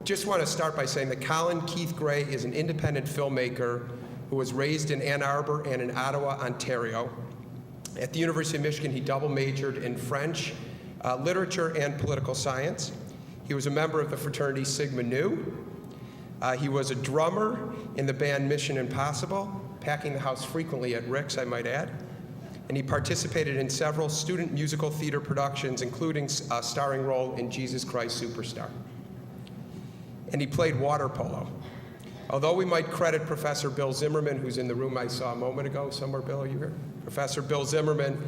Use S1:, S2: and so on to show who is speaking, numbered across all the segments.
S1: just want to start by saying that Colin Keith Gray is an independent filmmaker who was raised in Ann Arbor and in Ottawa, Ontario. At the University of Michigan, he double majored in French, literature, and political science. He was a member of the fraternity Sigma Nu. He was a drummer in the band Mission Impossible, packing the house frequently at Rick's, I might add. And he participated in several student musical theater productions, including a starring role in Jesus Christ Superstar. And he played water polo. Although we might credit Professor Bill Zimmerman, who's in the room I saw a moment ago, somewhere, Bill, are you here? Professor Bill Zimmerman,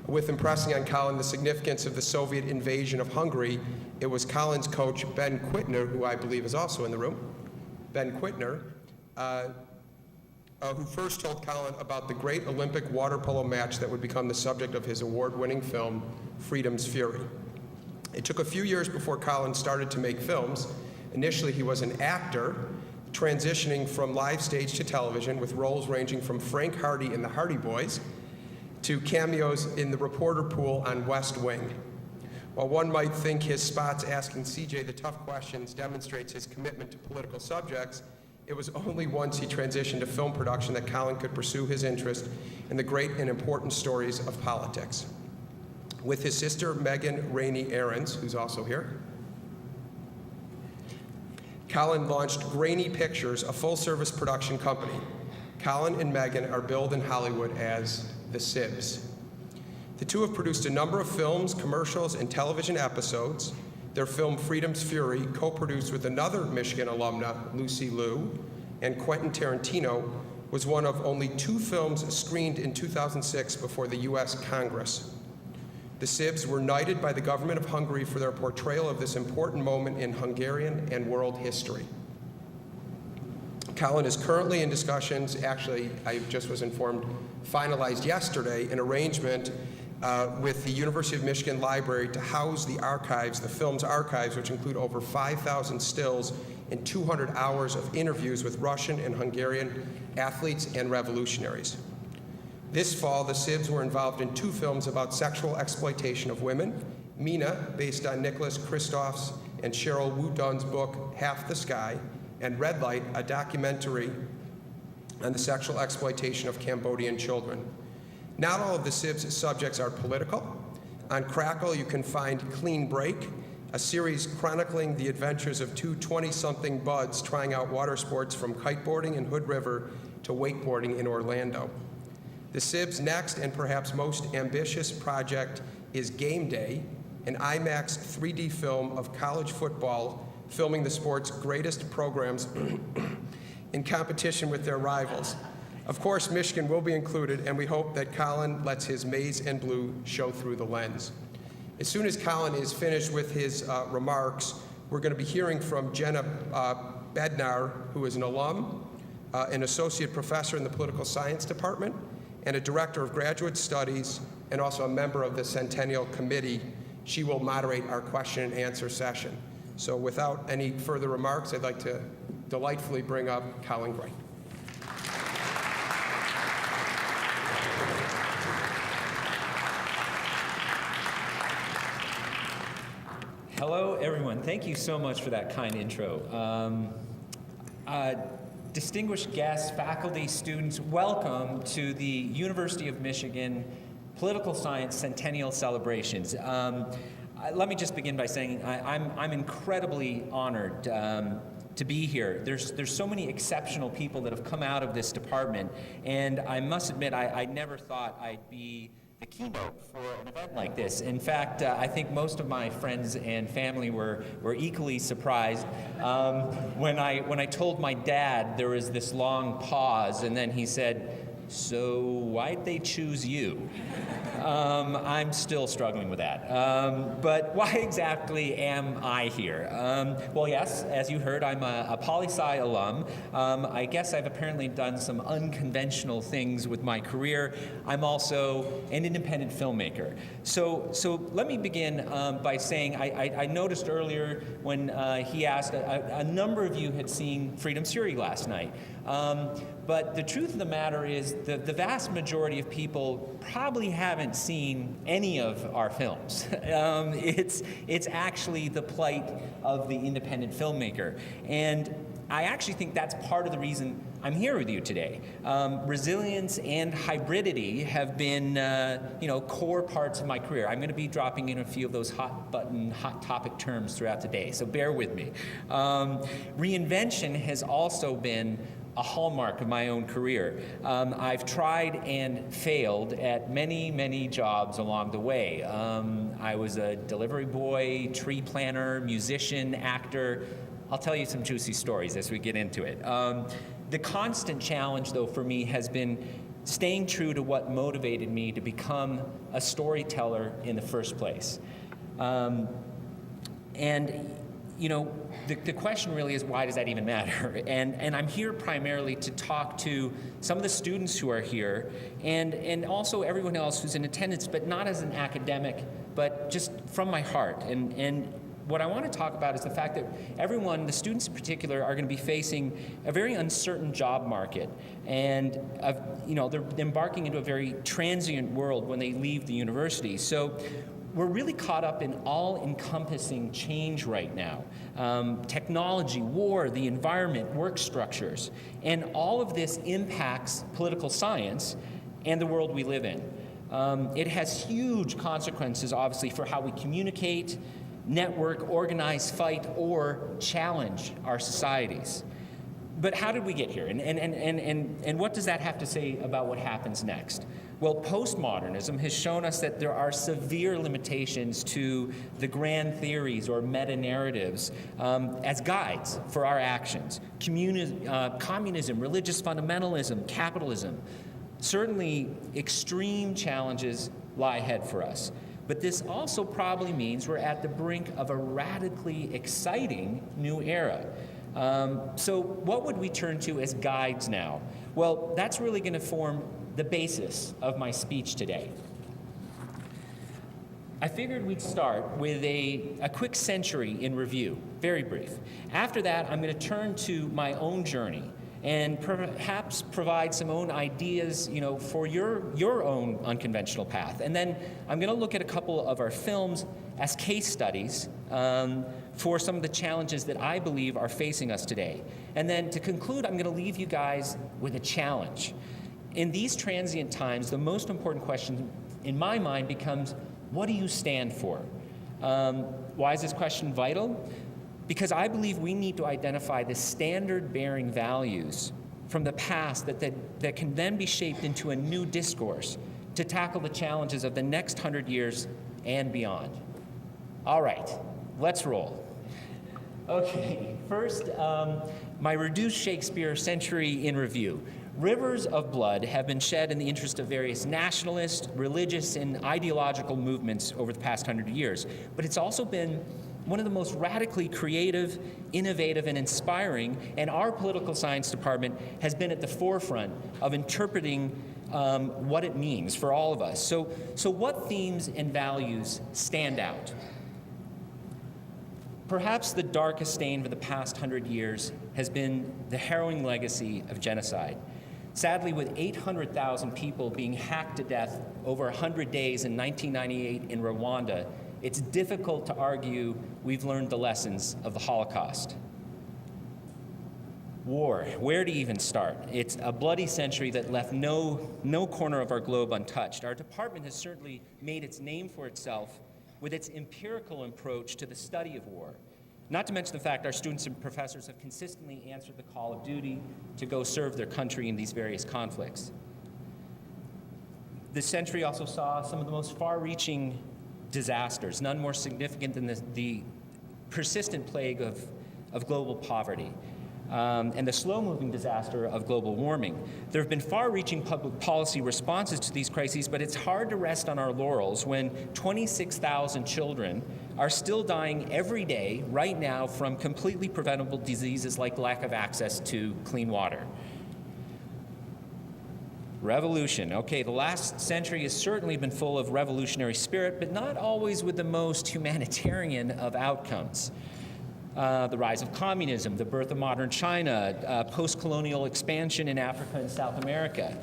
S1: with impressing on Colin the significance of the Soviet invasion of Hungary, it was Colin's coach, Ben Quittner, who I believe is also in the room, Ben Quittner, who first told Colin about the great Olympic water polo match that would become the subject of his award-winning film, Freedom's Fury. It took a few years before Colin started to make films. Initially, he was an actor, transitioning from live stage to television with roles ranging from Frank Hardy in The Hardy Boys to cameos in the reporter pool on West Wing. While one might think his spots asking CJ the tough questions demonstrates his commitment to political subjects, it was only once he transitioned to film production that Colin could pursue his interest in the great and important stories of politics. With his sister, Megan Rainey Ahrens, who's also here, Colin launched Grainy Pictures, a full-service production company. Colin and Megan are billed in Hollywood as the Sibs. The two have produced a number of films, commercials, and television episodes. Their film Freedom's Fury, co-produced with another Michigan alumna, Lucy Liu, and Quentin Tarantino, was one of only 2 films screened in 2006 before the US Congress. The Sibs were knighted by the government of Hungary for their portrayal of this important moment in Hungarian and world history. Colin is currently in discussions, actually, I just was informed, finalized yesterday, an arrangement with the University of Michigan Library to house the archives, the film's archives, which include over 5,000 stills and 200 hours of interviews with Russian and Hungarian athletes and revolutionaries. This fall, the Sibs were involved in 2 films about sexual exploitation of women, Mina, based on Nicholas Kristof's and Cheryl Wu-Dunn's book, Half the Sky, and Red Light, a documentary on the sexual exploitation of Cambodian children. Not all of the Sibs' subjects are political. On Crackle, you can find Clean Break, a series chronicling the adventures of 2 20-something buds trying out water sports from kiteboarding in Hood River to wakeboarding in Orlando. The Sibs' next and perhaps most ambitious project is Game Day, an IMAX 3D film of college football filming the sport's greatest programs in competition with their rivals. Of course, Michigan will be included, and we hope that Colin lets his maize and blue show through the lens. As soon as Colin is finished with his remarks, we're going to be hearing from Jenna Bednar, who is an alum, an associate professor in the political science department, and a director of graduate studies, and also a member of the Centennial Committee. She will moderate our question and answer session. So without any further remarks, I'd like to delightfully bring up Colin Gray.
S2: Hello, everyone. Thank you so much for that kind intro. Distinguished guests, faculty, students, welcome to the University of Michigan Political Science Centennial Celebrations. Let me just begin by saying I'm incredibly honored to be here. There's so many exceptional people that have come out of this department, and I must admit I never thought I'd be the keynote for an event like this. In fact, I think most of my friends and family were equally surprised. When I told my dad, there was this long pause, and then he said, "So why'd they choose you?" I'm still struggling with that. But why exactly am I here? Well, yes, as you heard, I'm a poli-sci alum. I guess I've apparently done some unconventional things with my career. I'm also an independent filmmaker. So let me begin by saying I noticed earlier when he asked, a number of you had seen Freedom's Fury last night. But the truth of the matter is is the vast majority of people probably haven't seen any of our films. It's actually the plight of the independent filmmaker. And I actually think that's part of the reason I'm here with you today. Resilience and hybridity have been, core parts of my career. I'm going to be dropping in a few of those hot topic terms throughout the day, so bear with me. Reinvention has also been a hallmark of my own career. I've tried and failed at many jobs along the way. I was a delivery boy, tree planter, musician, actor. I'll tell you some juicy stories as we get into it. The constant challenge, though, for me has been staying true to what motivated me to become a storyteller in the first place. The question really is, why does that even matter? And I'm here primarily to talk to some of the students who are here and also everyone else who's in attendance, but not as an academic, but just from my heart. And what I want to talk about is the fact that everyone, the students in particular, are going to be facing a very uncertain job market. And they're embarking into a very transient world when they leave the university. So we're really caught up in all-encompassing change right now. Technology, war, the environment, work structures. And all of this impacts political science and the world we live in. It has huge consequences, obviously, for how we communicate, network, organize, fight, or challenge our societies. But how did we get here? And what does that have to say about what happens next? Well, postmodernism has shown us that there are severe limitations to the grand theories or meta-narratives as guides for our actions. Communism, religious fundamentalism, capitalism. Certainly, extreme challenges lie ahead for us. But this also probably means we're at the brink of a radically exciting new era. So what would we turn to as guides now? Well, that's really going to form the basis of my speech today. I figured we'd start with a quick century in review, very brief. After that, I'm going to turn to my own journey and perhaps provide some own ideas, for your own unconventional path. And then I'm going to look at a couple of our films as case studies for some of the challenges that I believe are facing us today. And then to conclude, I'm going to leave you guys with a challenge. In these transient times, the most important question in my mind becomes, what do you stand for? Why is this question vital? Because I believe we need to identify the standard-bearing values from the past that can then be shaped into a new discourse to tackle the challenges of the next 100 years and beyond. All right, let's roll. Okay, first, my reduced Shakespeare century in review. Rivers of blood have been shed in the interest of various nationalist, religious, and ideological movements over the past 100 years. But it's also been one of the most radically creative, innovative, and inspiring, and our political science department has been at the forefront of interpreting what it means for all of us. So what themes and values stand out? Perhaps the darkest stain for the past 100 years has been the harrowing legacy of genocide. Sadly, with 800,000 people being hacked to death over 100 days in 1998 in Rwanda, it's difficult to argue we've learned the lessons of the Holocaust. War, where to even start? It's a bloody century that left no corner of our globe untouched. Our department has certainly made its name for itself with its empirical approach to the study of war. Not to mention the fact our students and professors have consistently answered the call of duty to go serve their country in these various conflicts. This century also saw some of the most far-reaching disasters, none more significant than the persistent plague of global poverty and the slow-moving disaster of global warming. There have been far-reaching public policy responses to these crises, but it's hard to rest on our laurels when 26,000 children are still dying every day right now from completely preventable diseases like lack of access to clean water. Revolution. Okay, the last century has certainly been full of revolutionary spirit, but not always with the most humanitarian of outcomes. The rise of communism, the birth of modern China, post-colonial expansion in Africa and South America.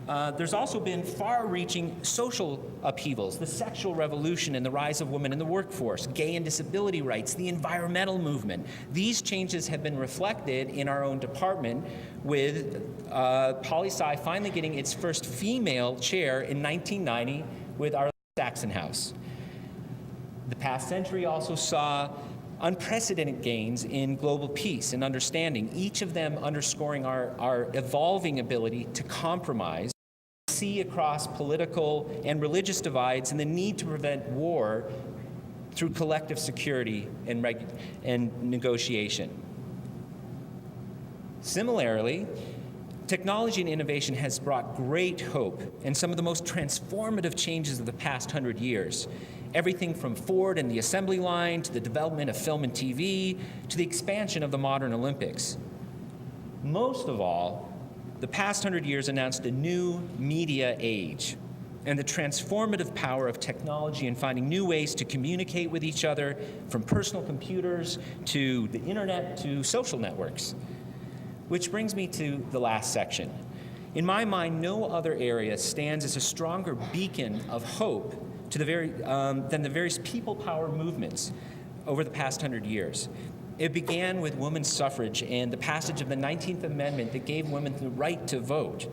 S2: There's also been far-reaching social upheavals, the sexual revolution and the rise of women in the workforce, gay and disability rights, the environmental movement. These changes have been reflected in our own department, with poli-sci finally getting its first female chair in 1990 with our Saxon House. The past century also saw unprecedented gains in global peace and understanding, each of them underscoring our evolving ability to compromise, see across political and religious divides, and the need to prevent war through collective security and negotiation. Similarly, technology and innovation has brought great hope and some of the most transformative changes of the past 100 years. Everything from Ford and the assembly line, to the development of film and TV, to the expansion of the modern Olympics. Most of all, the past 100 years announced a new media age and the transformative power of technology in finding new ways to communicate with each other, from personal computers to the internet to social networks. Which brings me to the last section. In my mind, no other area stands as a stronger beacon of hope to than the various people power movements over the past 100 years. It began with women's suffrage and the passage of the 19th Amendment that gave women the right to vote.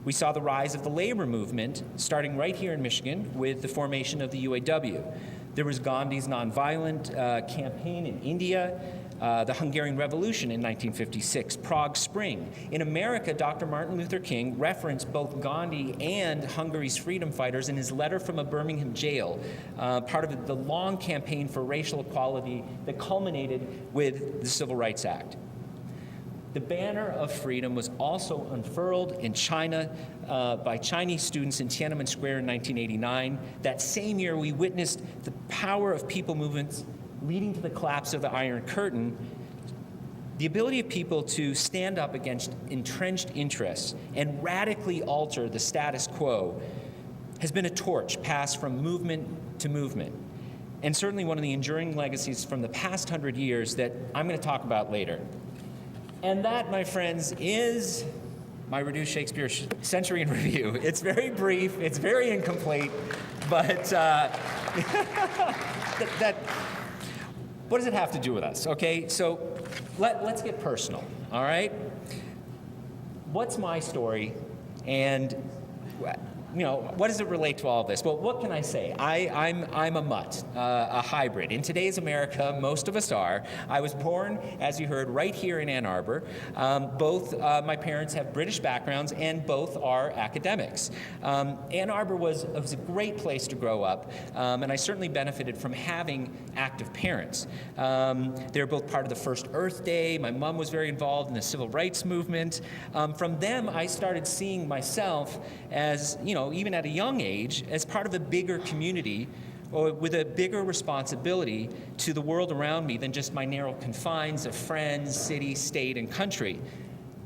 S2: We saw the rise of the labor movement, starting right here in Michigan with the formation of the UAW. There was Gandhi's nonviolent campaign in India, the Hungarian Revolution in 1956, Prague Spring. In America, Dr. Martin Luther King referenced both Gandhi and Hungary's freedom fighters in his letter from a Birmingham jail, part of the long campaign for racial equality that culminated with the Civil Rights Act. The banner of freedom was also unfurled in China by Chinese students in Tiananmen Square in 1989. That same year, we witnessed the power of people movements leading to the collapse of the Iron Curtain. The ability of people to stand up against entrenched interests and radically alter the status quo has been a torch passed from movement to movement, and certainly one of the enduring legacies from the past 100 years that I'm going to talk about later. And that, my friends, is my reduced Shakespeare century in review. It's very brief, it's very incomplete, but what does it have to do with us? Okay, so let's get personal, all right? What's my story, and what does it relate to all of this? Well, what can I say? I'm a mutt, a hybrid. In today's America, most of us are. I was born, as you heard, right here in Ann Arbor. Both my parents have British backgrounds, and both are academics. Ann Arbor was a great place to grow up, and I certainly benefited from having active parents. They were both part of the first Earth Day. My mom was very involved in the civil rights movement. From them, I started seeing myself as, even at a young age, as part of a bigger community or with a bigger responsibility to the world around me than just my narrow confines of friends, city, state, and country.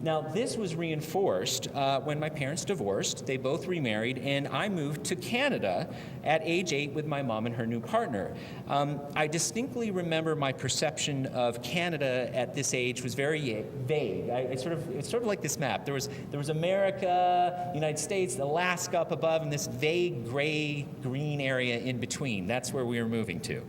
S2: Now, this was reinforced when my parents divorced. They both remarried, and I moved to Canada at age 8 with my mom and her new partner. I distinctly remember my perception of Canada at this age was very vague. It's sort of like this map. There was America, United States, Alaska up above, and this vague gray-green area in between. That's where we were moving to.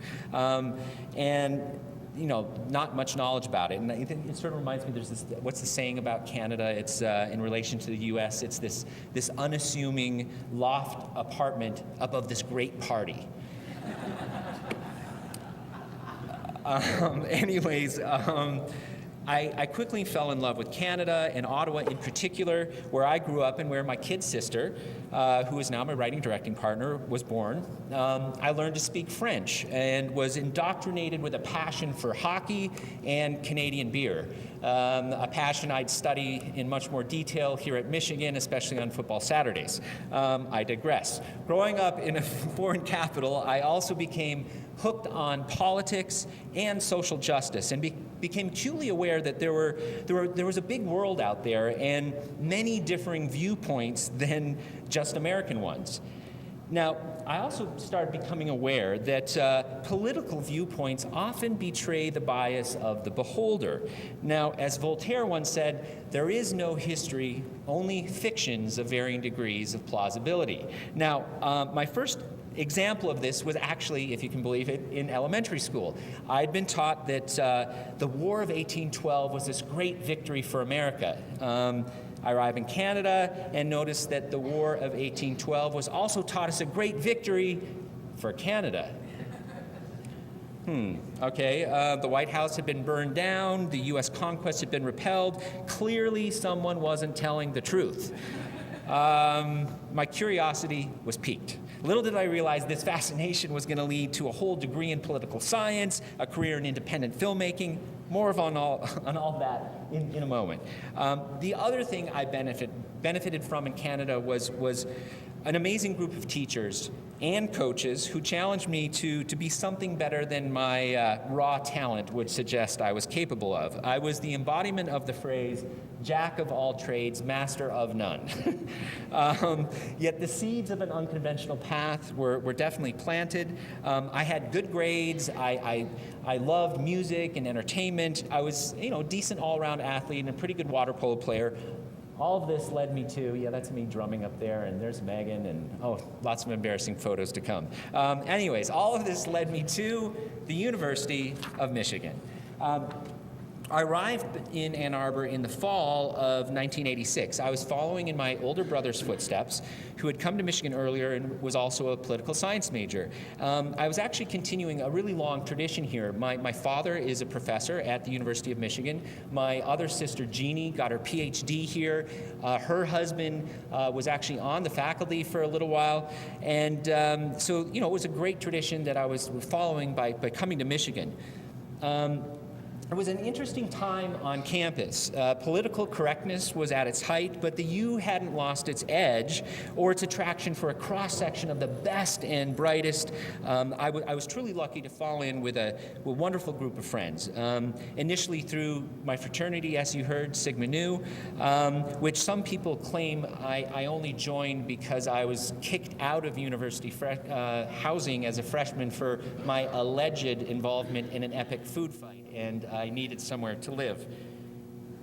S2: Not much knowledge about it. And I think it sort of reminds me, there's this, what's the saying about Canada? It's in relation to the U.S., it's this unassuming loft apartment above this great party. I quickly fell in love with Canada and Ottawa in particular, where I grew up and where my kid sister, who is now my writing directing partner, was born. I learned to speak French and was indoctrinated with a passion for hockey and Canadian beer, a passion I'd study in much more detail here at Michigan, especially on football Saturdays. I digress. Growing up in a foreign capital, I also became hooked on politics and social justice, and became acutely aware that there was a big world out there and many differing viewpoints than just American ones. Now, I also started becoming aware that political viewpoints often betray the bias of the beholder. Now, as Voltaire once said, there is no history, only fictions of varying degrees of plausibility. Now, my first example of this was actually, if you can believe it, in elementary school. I'd been taught that the War of 1812 was this great victory for America. I arrived in Canada and noticed that the War of 1812 was also taught us a great victory for Canada. Okay, the White House had been burned down, the U.S. conquest had been repelled. Clearly, someone wasn't telling the truth. My curiosity was piqued. Little did I realize this fascination was going to lead to a whole degree in political science, a career in independent filmmaking. More on all that in a moment. The other thing I benefited from in Canada was an amazing group of teachers and coaches who challenged me to be something better than my raw talent would suggest I was capable of. I was the embodiment of the phrase, jack of all trades, master of none. Yet the seeds of an unconventional path were definitely planted. I had good grades. I loved music and entertainment. I was, a decent all-around athlete and a pretty good water polo player. All of this led me to, yeah, that's me drumming up there, and there's Megan, and lots of embarrassing photos to come. Anyways, all of this led me to the University of Michigan. I arrived in Ann Arbor in the fall of 1986. I was following in my older brother's footsteps, who had come to Michigan earlier and was also a political science major. I was actually continuing a really long tradition here. My father is a professor at the University of Michigan. My other sister, Jeannie, got her PhD here. Her husband was actually on the faculty for a little while. And so, it was a great tradition that I was following by coming to Michigan. It was an interesting time on campus. Political correctness was at its height, but the U hadn't lost its edge or its attraction for a cross-section of the best and brightest. I was truly lucky to fall in with a wonderful group of friends. Initially through my fraternity, as you heard, Sigma Nu, which some people claim I only joined because I was kicked out of university housing as a freshman for my alleged involvement in an epic food fight. And I needed somewhere to live.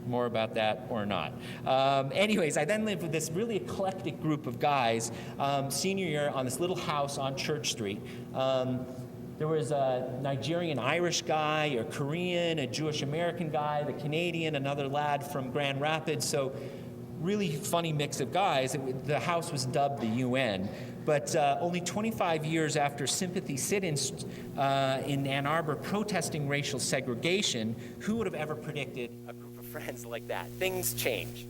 S2: More about that or not. Anyways, I then lived with this really eclectic group of guys senior year on this little house on Church Street. There was a Nigerian-Irish guy, a Korean, a Jewish-American guy, the Canadian, another lad from Grand Rapids. So really funny mix of guys. The house was dubbed the UN. But only 25 years after sympathy sit-ins in Ann Arbor protesting racial segregation, who would have ever predicted a group of friends like that? Things change.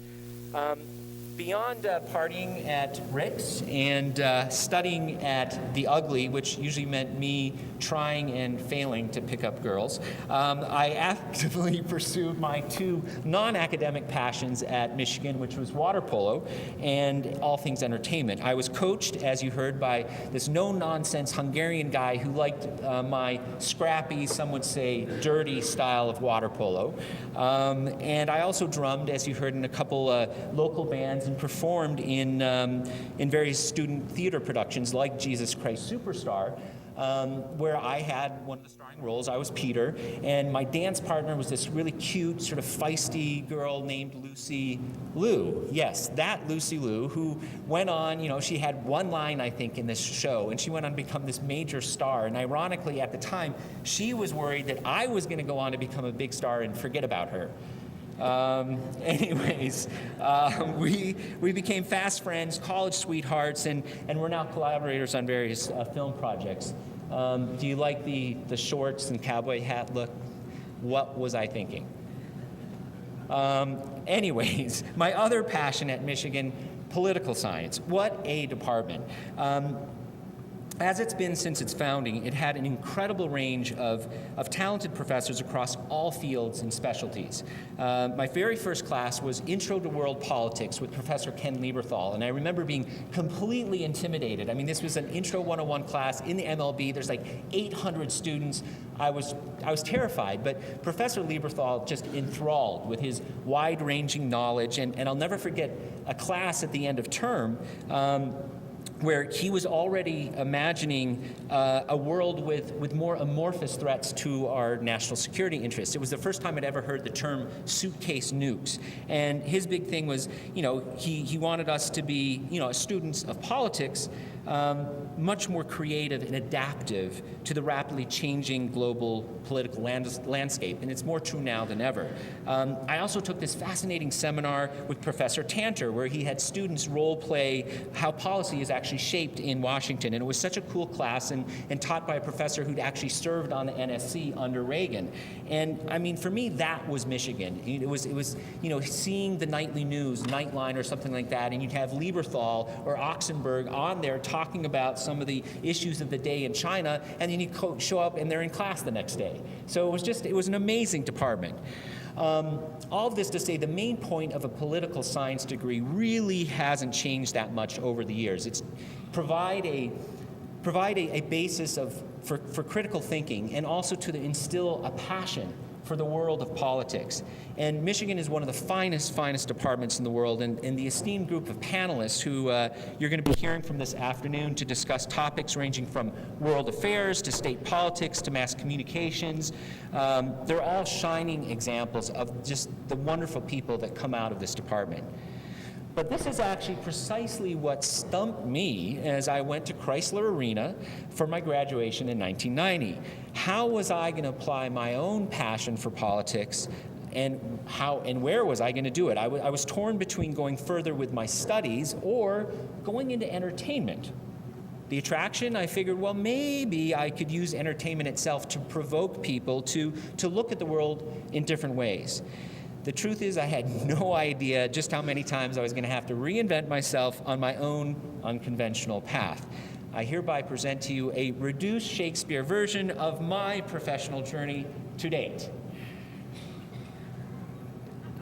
S2: Beyond partying at Rick's and studying at the Ugly, which usually meant me trying and failing to pick up girls, I actively pursued my two non-academic passions at Michigan, which was water polo and all things entertainment. I was coached, as you heard, by this no-nonsense Hungarian guy who liked my scrappy, some would say dirty style of water polo. And I also drummed, as you heard, in a couple local bands and performed in various student theater productions like Jesus Christ Superstar, where I had one of the starring roles. I was Peter, and my dance partner was this really cute, sort of feisty girl named Lucy Liu. Yes, that Lucy Liu, who went on, she had one line, I think, in this show, and she went on to become this major star. And ironically, at the time, she was worried that I was going to go on to become a big star and forget about her. Anyways, we became fast friends, college sweethearts, and we're now collaborators on various film projects. Do you like the shorts and cowboy hat look? What was I thinking? Anyways, my other passion at Michigan, political science. What a department. As it's been since its founding, it had an incredible range of talented professors across all fields and specialties. My very first class was Intro to World Politics with Professor Ken Lieberthal, and I remember being completely intimidated. I mean, this was an Intro 101 class in the MLB. There's like 800 students. I was terrified, but Professor Lieberthal just enthralled with his wide-ranging knowledge, and I'll never forget a class at the end of term where he was already imagining a world with more amorphous threats to our national security interests. It was the first time I'd ever heard the term suitcase nukes. And his big thing was, he wanted us to be, as students of politics, much more creative and adaptive to the rapidly changing global political landscape, and it's more true now than ever. I also took this fascinating seminar with Professor Tanter, where he had students role play how policy is actually shaped in Washington, and it was such a cool class, and taught by a professor who'd actually served on the NSC under Reagan. And I mean, for me, that was Michigan. It was seeing the nightly news, Nightline or something like that, and you'd have Lieberthal or Oxenberg on there talking about some of the issues of the day in China, and then you show up and they're in class the next day. So it was an amazing department. All of this to say, the main point of a political science degree really hasn't changed that much over the years. It's provide a basis for critical thinking, and also to instill a passion for the world of politics. And Michigan is one of the finest departments in the world, and the esteemed group of panelists who you're going to be hearing from this afternoon to discuss topics ranging from world affairs to state politics to mass communications. They're all shining examples of just the wonderful people that come out of this department. But this is actually precisely what stumped me as I went to Chrysler Arena for my graduation in 1990. How was I going to apply my own passion for politics, and how and where was I going to do it? I was torn between going further with my studies or going into entertainment. The attraction, I figured, well, maybe I could use entertainment itself to provoke people to look at the world in different ways. The truth is, I had no idea just how many times I was going to have to reinvent myself on my own unconventional path. I hereby present to you a reduced Shakespeare version of my professional journey to date.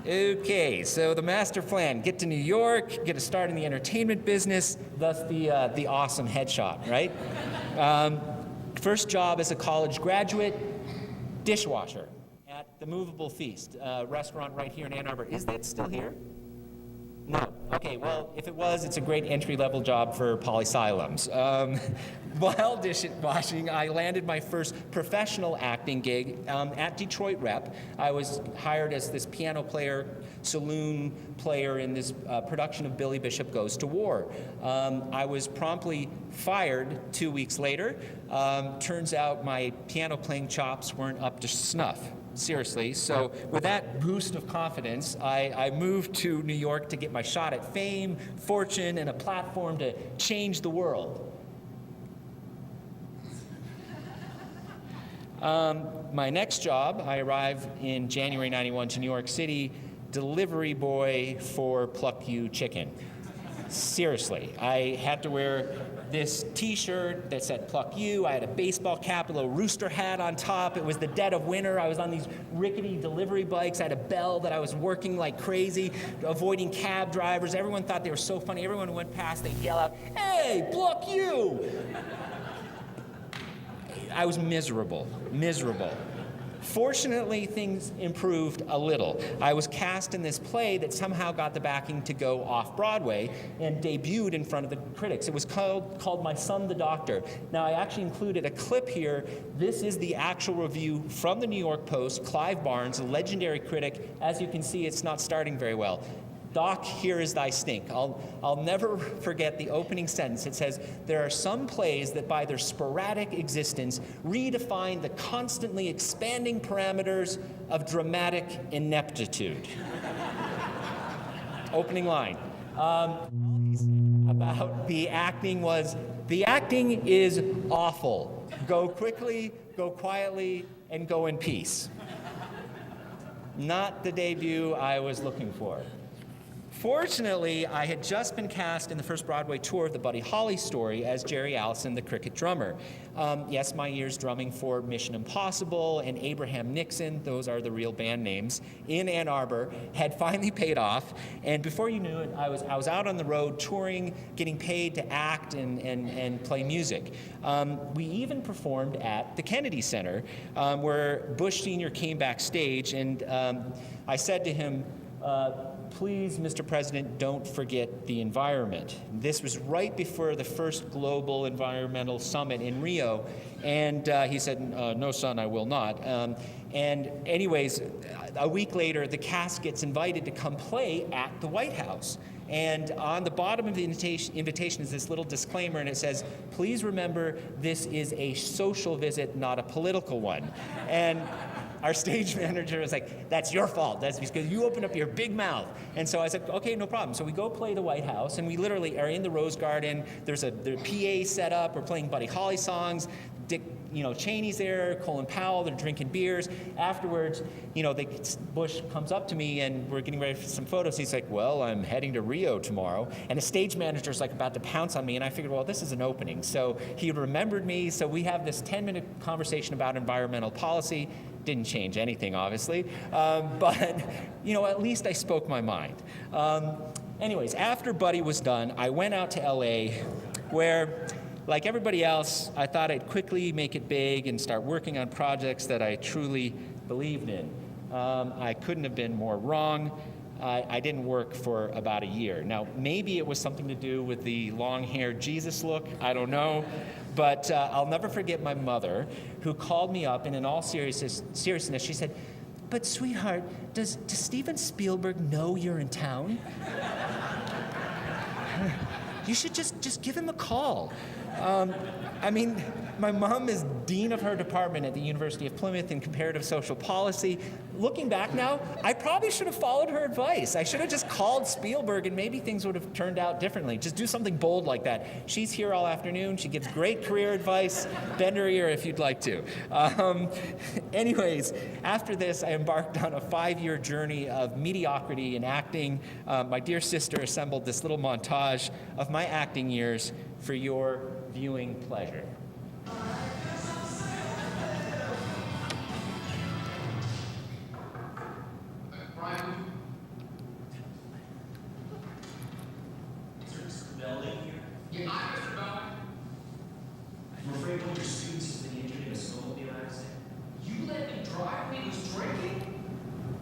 S2: Okay, so the master plan: get to New York, get a start in the entertainment business, thus the awesome headshot, right? First job as a college graduate, dishwasher at the Movable Feast, a restaurant right here in Ann Arbor. Is that still here? No. Okay, well, if it was, it's a great entry-level job for poly-sci-lums. While dishwashing, I landed my first professional acting gig at Detroit Rep. I was hired as this piano player, saloon player in this production of Billy Bishop Goes to War. I was promptly fired 2 weeks later. Turns out my piano playing chops weren't up to snuff. Seriously. So with that boost of confidence, I moved to New York to get my shot at fame, fortune, and a platform to change the world. My next job, I arrived in January 91 to New York City, delivery boy for Pluck You Chicken. Seriously, I had to wear this t-shirt that said Pluck You. I had a baseball cap, a little rooster hat on top. It was the dead of winter. I was on these rickety delivery bikes. I had a bell that I was working like crazy, avoiding cab drivers. Everyone thought they were so funny. Everyone who went past, they'd yell out, "Hey, Pluck You!" I was miserable. Fortunately, things improved a little. I was cast in this play that somehow got the backing to go off-Broadway and debuted in front of the critics. It was called My Son the Doctor. Now, I actually included a clip here. This is the actual review from the New York Post. Clive Barnes, a legendary critic. As you can see, it's not starting very well. "Doc, here is thy stink." I'll never forget the opening sentence. It says, "There are some plays that by their sporadic existence redefine the constantly expanding parameters of dramatic ineptitude." Opening line. All he said about the acting was, "The acting is awful. Go quickly, go quietly, and go in peace." Not the debut I was looking for. Fortunately, I had just been cast in the first Broadway tour of the Buddy Holly story as Jerry Allison, the cricket drummer. Yes, my years drumming for Mission Impossible and Abraham Nixon, those are the real band names, in Ann Arbor, had finally paid off. And before you knew it, I was out on the road touring, getting paid to act and play music. We even performed at the Kennedy Center, where Bush Sr. came backstage, and I said to him, please, Mr. President, don't forget the environment. This was right before the first global environmental summit in Rio, and he said, no, son, I will not. And anyways, a week later, the cast gets invited to come play at the White House. And on the bottom of the invitation is this little disclaimer, and it says, please remember, this is a social visit, not a political one. And our stage manager was like, that's your fault. That's because you opened up your big mouth. And so I said, okay, no problem. So we go play the White House, and we literally are in the Rose Garden. There's a PA set up. We're playing Buddy Holly songs. Dick, Cheney's there, Colin Powell, they're drinking beers. Afterwards, Bush comes up to me and we're getting ready for some photos. He's like, well, I'm heading to Rio tomorrow. And the stage manager's like about to pounce on me, and I figured, well, this is an opening. So he remembered me, so we have this 10-minute conversation about environmental policy. Didn't change anything, obviously, but at least I spoke my mind. Anyways, after Buddy was done, I went out to LA, where, like everybody else, I thought I'd quickly make it big and start working on projects that I truly believed in. I couldn't have been more wrong. I didn't work for about a year. Now, maybe it was something to do with the long-haired Jesus look, I don't know. But I'll never forget my mother, who called me up, and in all seriousness, she said, but sweetheart, does Steven Spielberg know you're in town? You should just give him a call. My mom is dean of her department at the University of Plymouth in comparative social policy. Looking back now, I probably should have followed her advice. I should have just called Spielberg, and maybe things would have turned out differently. Just do something bold like that. She's here all afternoon. She gives great career advice. Bend her ear if you'd like to. Anyways, after this, I embarked on a 5-year journey of mediocrity in acting. My dear sister assembled this little montage of my acting years for your viewing pleasure.
S3: I'm afraid one of your students has been injured in a snowmobile accident. You let me drive when he was drinking?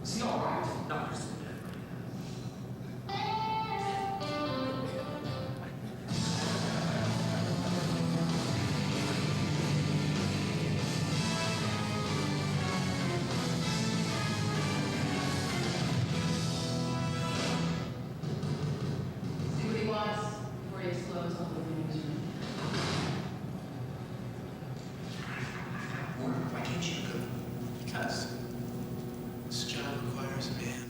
S3: Is he all right? No, Mr.
S4: See what he wants before he explodes all over the newsroom.
S3: Why can't you go?
S5: Because this job requires a man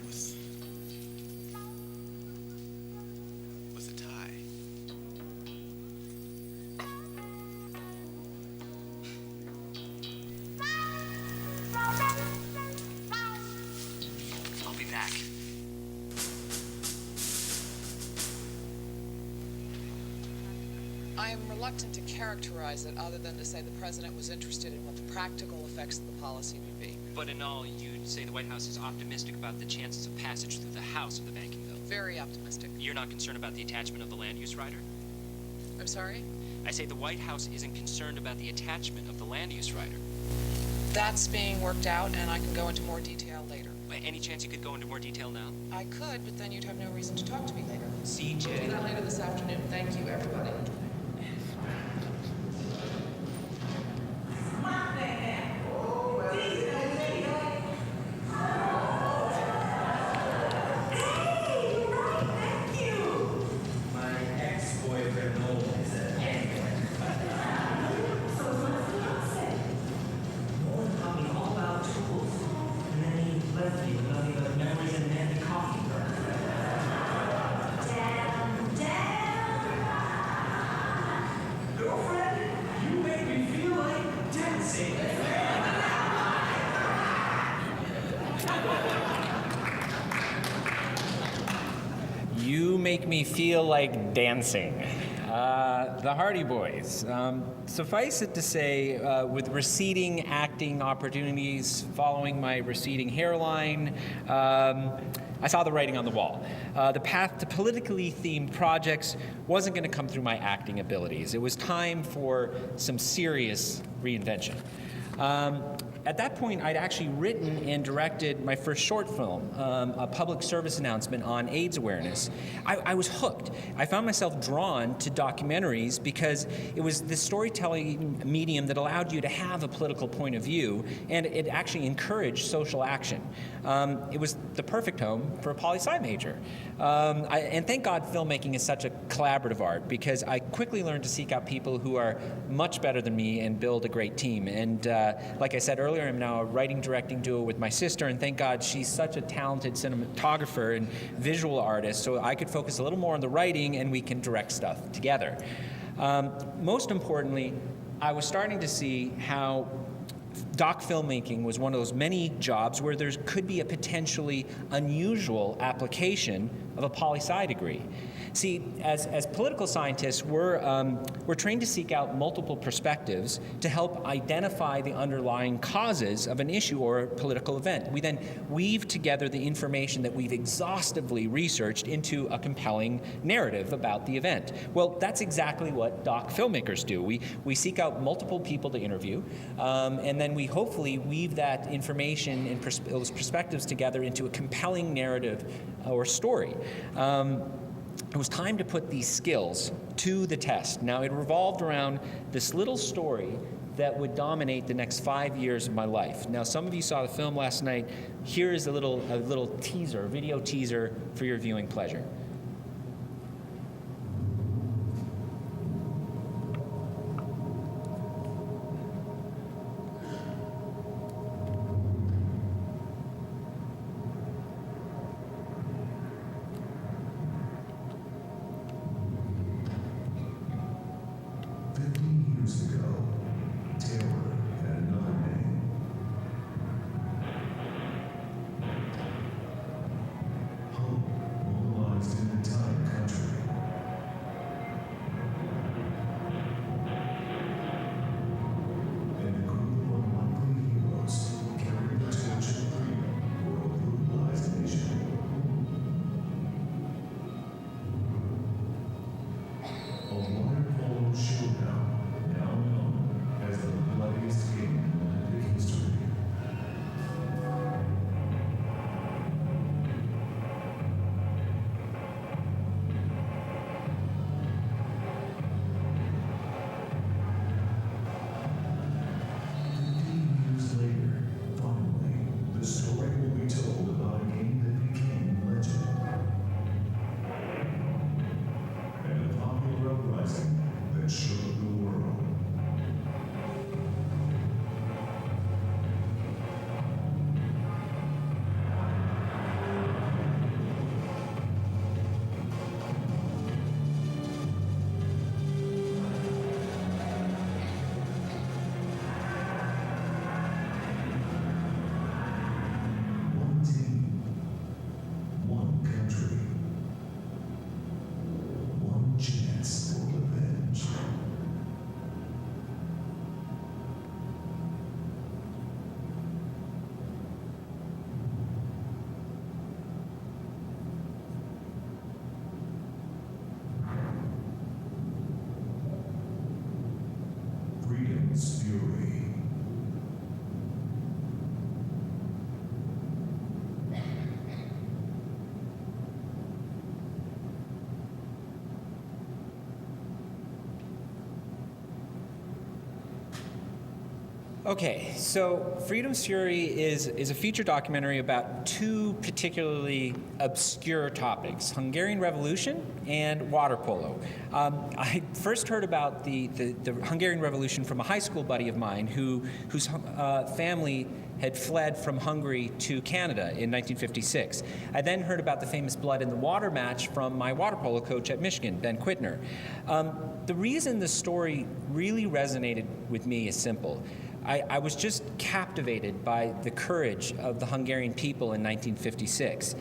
S5: with a tie.
S3: I'll be back.
S6: I am reluctant to characterize it other than to say the president was interested in what the practical effects of the policy would be.
S7: But in all, you'd say the White House is optimistic about the chances of passage through the House of the banking bill.
S6: Very optimistic.
S7: You're not concerned about the attachment of the land use rider?
S6: I'm sorry?
S7: I say the White House isn't concerned about the attachment of the land use rider.
S6: That's being worked out, and I can go into more detail later.
S7: Any chance you could go into more detail now?
S6: I could, but then you'd have no reason to talk to me later.
S7: See,
S6: We'll do
S7: Jay.
S6: that later this afternoon. Thank you, everybody.
S3: My ex-boyfriend Nolan is at Nolan taught me all about tools, and then he left me with nothing but memories and an empty coffee burner. Girlfriend, you make me feel like dancing.
S2: You make me feel like dancing. The Hardy Boys. Suffice it to say, with receding acting opportunities following my receding hairline, I saw the writing on the wall. The path to politically themed projects wasn't going to come through my acting abilities. It was time for some serious reinvention. At that point, I'd actually written and directed my first short film, a public service announcement on AIDS awareness. I was hooked. I found myself drawn to documentaries because it was the storytelling medium that allowed you to have a political point of view, and it actually encouraged social action. It was the perfect home for a poli-sci major. And thank God filmmaking is such a collaborative art, because I quickly learned to seek out people who are much better than me and build a great team. And like I said earlier, I'm now a writing-directing duo with my sister, and thank God she's such a talented cinematographer and visual artist, so I could focus a little more on the writing and we can direct stuff together. Most importantly, I was starting to see how doc filmmaking was one of those many jobs where there could be a potentially unusual application of a poli-sci degree. See, as political scientists, we're trained to seek out multiple perspectives to help identify the underlying causes of an issue or a political event. We then weave together the information that we've exhaustively researched into a compelling narrative about the event. Well, that's exactly what doc filmmakers do. We seek out multiple people to interview, and then we hopefully weave that information and those perspectives together into a compelling narrative or story. It was time to put these skills to the test. Now, it revolved around this little story that would dominate the next 5 years of my life. Now, some of you saw the film last night. Here is a little teaser, a video teaser for your viewing pleasure. Okay, so Freedom's Fury is a feature documentary about two particularly obscure topics: Hungarian Revolution and water polo. I first heard about the Hungarian Revolution from a high school buddy of mine whose family had fled from Hungary to Canada in 1956. I then heard about the famous blood in the water match from my water polo coach at Michigan, Ben Quittner. The reason the story really resonated with me is simple. I was just captivated by the courage of the Hungarian people in 1956.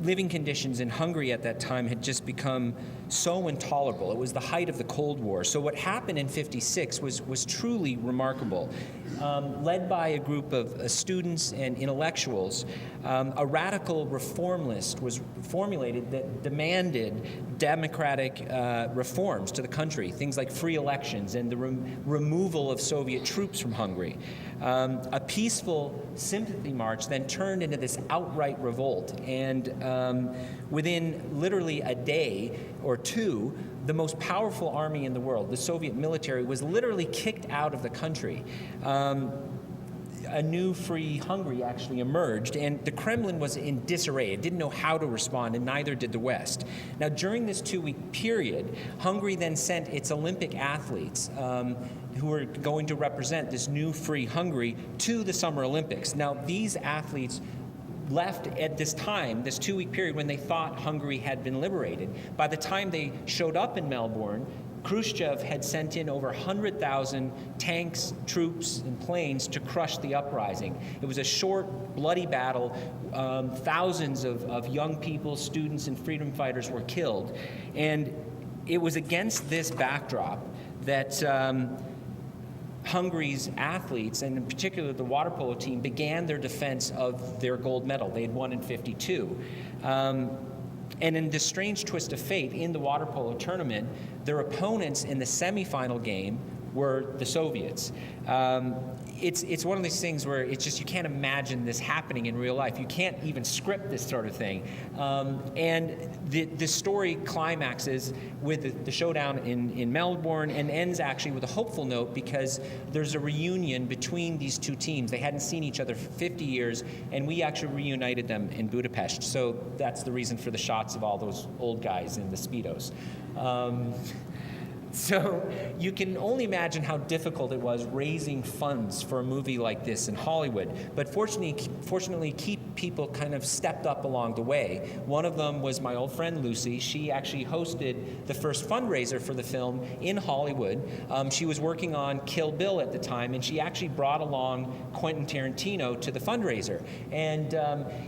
S2: Living conditions in Hungary at that time had just become so intolerable. It was the height of the Cold War. So what happened in '56 was truly remarkable. led by a group of students and intellectuals, a radical reform list was formulated that demanded democratic reforms to the country, things like free elections and the removal of Soviet troops from Hungary. A peaceful sympathy march then turned into this outright revolt, and within literally a day or two, the most powerful army in the world, the Soviet military, was literally kicked out of the country. A new free Hungary actually emerged, and the Kremlin was in disarray. It didn't know how to respond, and neither did the West. Now, during this 2-week period, Hungary then sent its Olympic athletes, who were going to represent this new free Hungary, to the Summer Olympics. Now, these athletes left at this time, this 2-week period, when they thought Hungary had been liberated. By the time they showed up in Melbourne, Khrushchev had sent in over 100,000 tanks, troops, and planes to crush the uprising. It was a short, bloody battle. Thousands of young people, students, and freedom fighters were killed. And it was against this backdrop that Hungary's athletes, and in particular the water polo team, began their defense of their gold medal. They had won in '52. And in this strange twist of fate, in the water polo tournament, their opponents in the semifinal game were the Soviets. It's one of these things where it's just, you can't imagine this happening in real life. You can't even script this sort of thing. And the story climaxes with the showdown in Melbourne, and ends actually with a hopeful note, because there's a reunion between these two teams. They hadn't seen each other for 50 years, and we actually reunited them in Budapest. So that's the reason for the shots of all those old guys in the Speedos. So you can only imagine how difficult it was raising funds for a movie like this in Hollywood. But fortunately, key people kind of stepped up along the way. One of them was my old friend Lucy. She actually hosted the first fundraiser for the film in Hollywood. She was working on Kill Bill at the time, and she actually brought along Quentin Tarantino to the fundraiser. And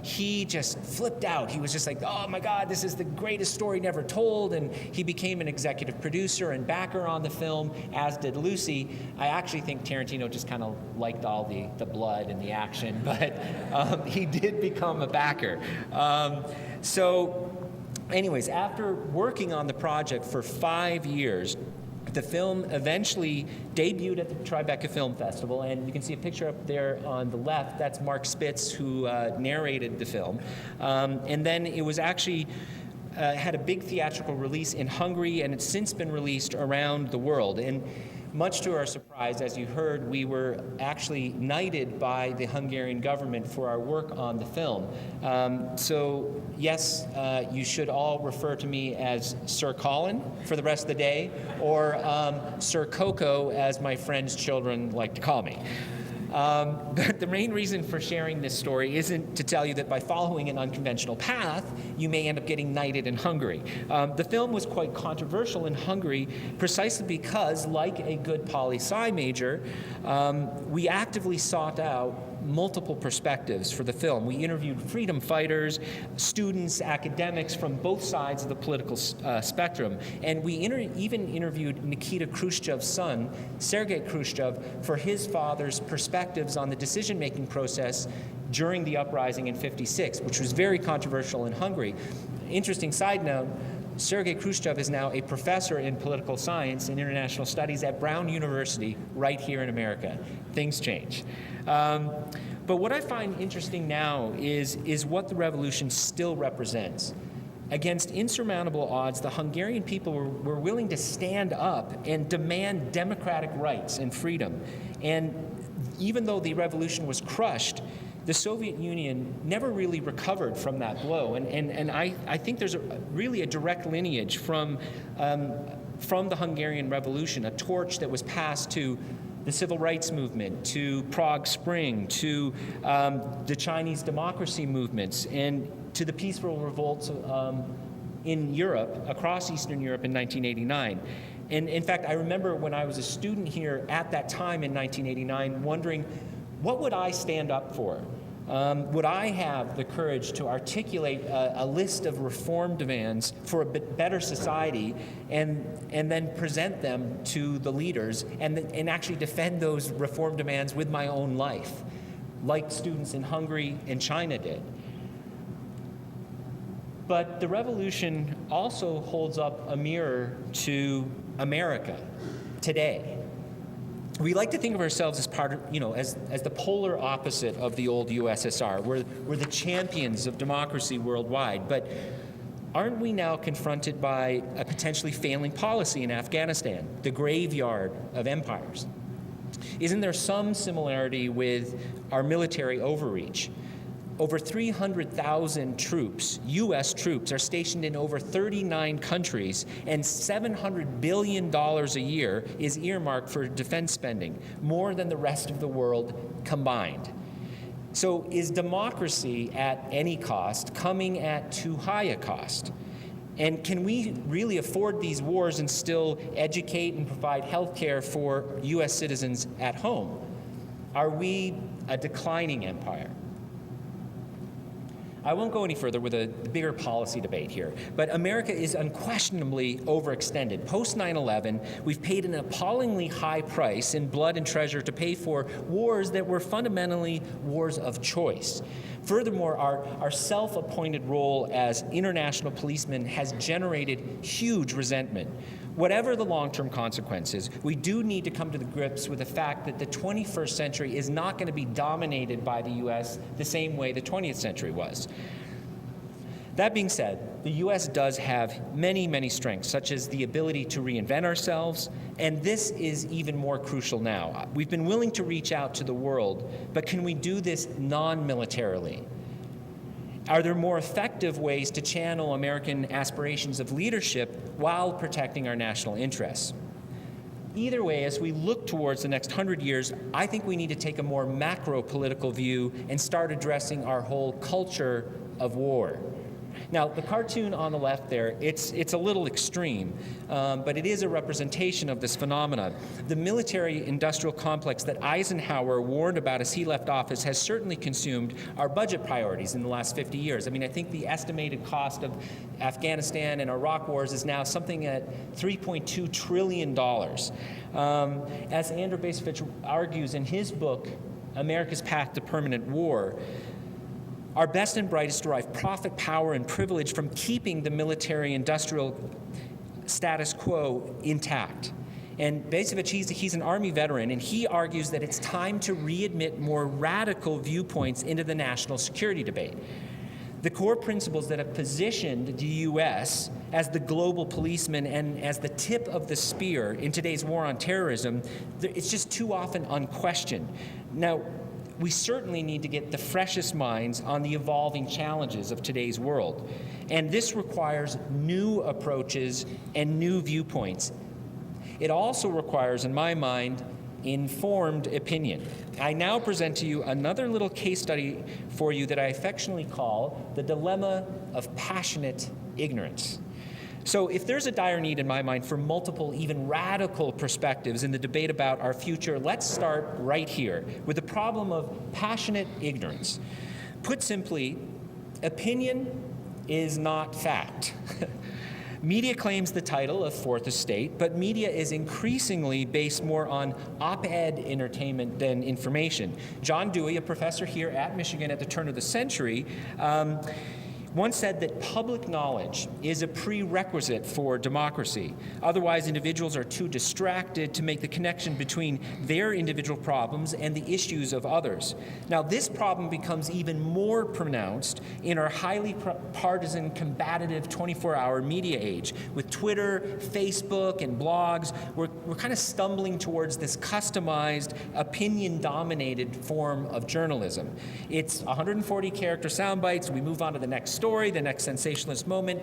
S2: he just flipped out. He was just like, oh my God, this is the greatest story never told. And he became an executive producer and backer on the film, as did Lucy. I actually think Tarantino just kind of liked all the blood and the action, but he did become a backer. So anyways, after working on the project for 5 years, the film eventually debuted at the Tribeca Film Festival, and you can see a picture up there on the left. That's Mark Spitz, who narrated the film. And then it was actually had a big theatrical release in Hungary, and it's since been released around the world. And much to our surprise, as you heard, we were actually knighted by the Hungarian government for our work on the film. So yes, you should all refer to me as Sir Colin for the rest of the day, or Sir Coco, as my friends' children like to call me. But the main reason for sharing this story isn't to tell you that by following an unconventional path, you may end up getting knighted in Hungary. The film was quite controversial in Hungary precisely because, like a good poli-sci major, we actively sought out multiple perspectives for the film. We interviewed freedom fighters, students, academics from both sides of the political spectrum, and we even interviewed Nikita Khrushchev's son, Sergei Khrushchev, for his father's perspectives on the decision-making process during the uprising in '56, which was very controversial in Hungary. Interesting side note, Sergei Khrushchev is now a professor in political science and international studies at Brown University right here in America. Things change. But what I find interesting now is what the revolution still represents. Against insurmountable odds, the Hungarian people were willing to stand up and demand democratic rights and freedom. And even though the revolution was crushed, the Soviet Union never really recovered from that blow. And I think there's really a direct lineage from the Hungarian Revolution, a torch that was passed to the civil rights movement, to Prague Spring, to the Chinese democracy movements, and to the peaceful revolts in Europe, across Eastern Europe in 1989. And in fact, I remember when I was a student here at that time in 1989, wondering, what would I stand up for? would I have the courage to articulate a list of reform demands for a better society and then present them to the leaders and actually defend those reform demands with my own life, like students in Hungary and China did? But the revolution also holds up a mirror to America today. We like to think of ourselves as part of, as the polar opposite of the old USSR. We're the champions of democracy worldwide. But aren't we now confronted by a potentially failing policy in Afghanistan, the graveyard of empires? Isn't there some similarity with our military overreach? Over 300,000 troops, U.S. troops, are stationed in over 39 countries, and $700 billion a year is earmarked for defense spending, more than the rest of the world combined. So is democracy at any cost coming at too high a cost? And can we really afford these wars and still educate and provide health care for U.S. citizens at home? Are we a declining empire? I won't go any further with a bigger policy debate here, but America is unquestionably overextended. Post 9/11, we've paid an appallingly high price in blood and treasure to pay for wars that were fundamentally wars of choice. Furthermore, our self-appointed role as international policemen has generated huge resentment. Whatever the long-term consequences, we do need to come to the grips with the fact that the 21st century is not going to be dominated by the U.S. the same way the 20th century was. That being said, the U.S. does have many, many strengths, such as the ability to reinvent ourselves, and this is even more crucial now. We've been willing to reach out to the world, but can we do this non-militarily? Are there more effective ways to channel American aspirations of leadership while protecting our national interests? Either way, as we look towards the next 100 years, I think we need to take a more macro political view and start addressing our whole culture of war. Now, the cartoon on the left there, it's a little extreme, but it is a representation of this phenomenon. The military-industrial complex that Eisenhower warned about as he left office has certainly consumed our budget priorities in the last 50 years. I mean, I think the estimated cost of Afghanistan and Iraq wars is now something at $3.2 trillion. As Andrew Bacevich argues in his book, America's Path to Permanent War, our best and brightest derive profit, power, and privilege from keeping the military-industrial status quo intact. And Bacevich, he's an Army veteran, and he argues that it's time to readmit more radical viewpoints into the national security debate. The core principles that have positioned the U.S. as the global policeman and as the tip of the spear in today's war on terrorism, it's just too often unquestioned. Now, we certainly need to get the freshest minds on the evolving challenges of today's world. And this requires new approaches and new viewpoints. It also requires, in my mind, informed opinion. I now present to you another little case study for you that I affectionately call the dilemma of passionate ignorance. So if there's a dire need in my mind for multiple, even radical perspectives in the debate about our future, let's start right here with the problem of passionate ignorance. Put simply, opinion is not fact. Media claims the title of fourth estate, but media is increasingly based more on op-ed entertainment than information. John Dewey, a professor here at Michigan at the turn of the century, once said that public knowledge is a prerequisite for democracy. Otherwise, individuals are too distracted to make the connection between their individual problems and the issues of others. Now, this problem becomes even more pronounced in our highly partisan, combative 24-hour media age. With Twitter, Facebook, and blogs, we're kind of stumbling towards this customized, opinion-dominated form of journalism. It's 140-character sound bites. We move on to the next story, the next sensationalist moment.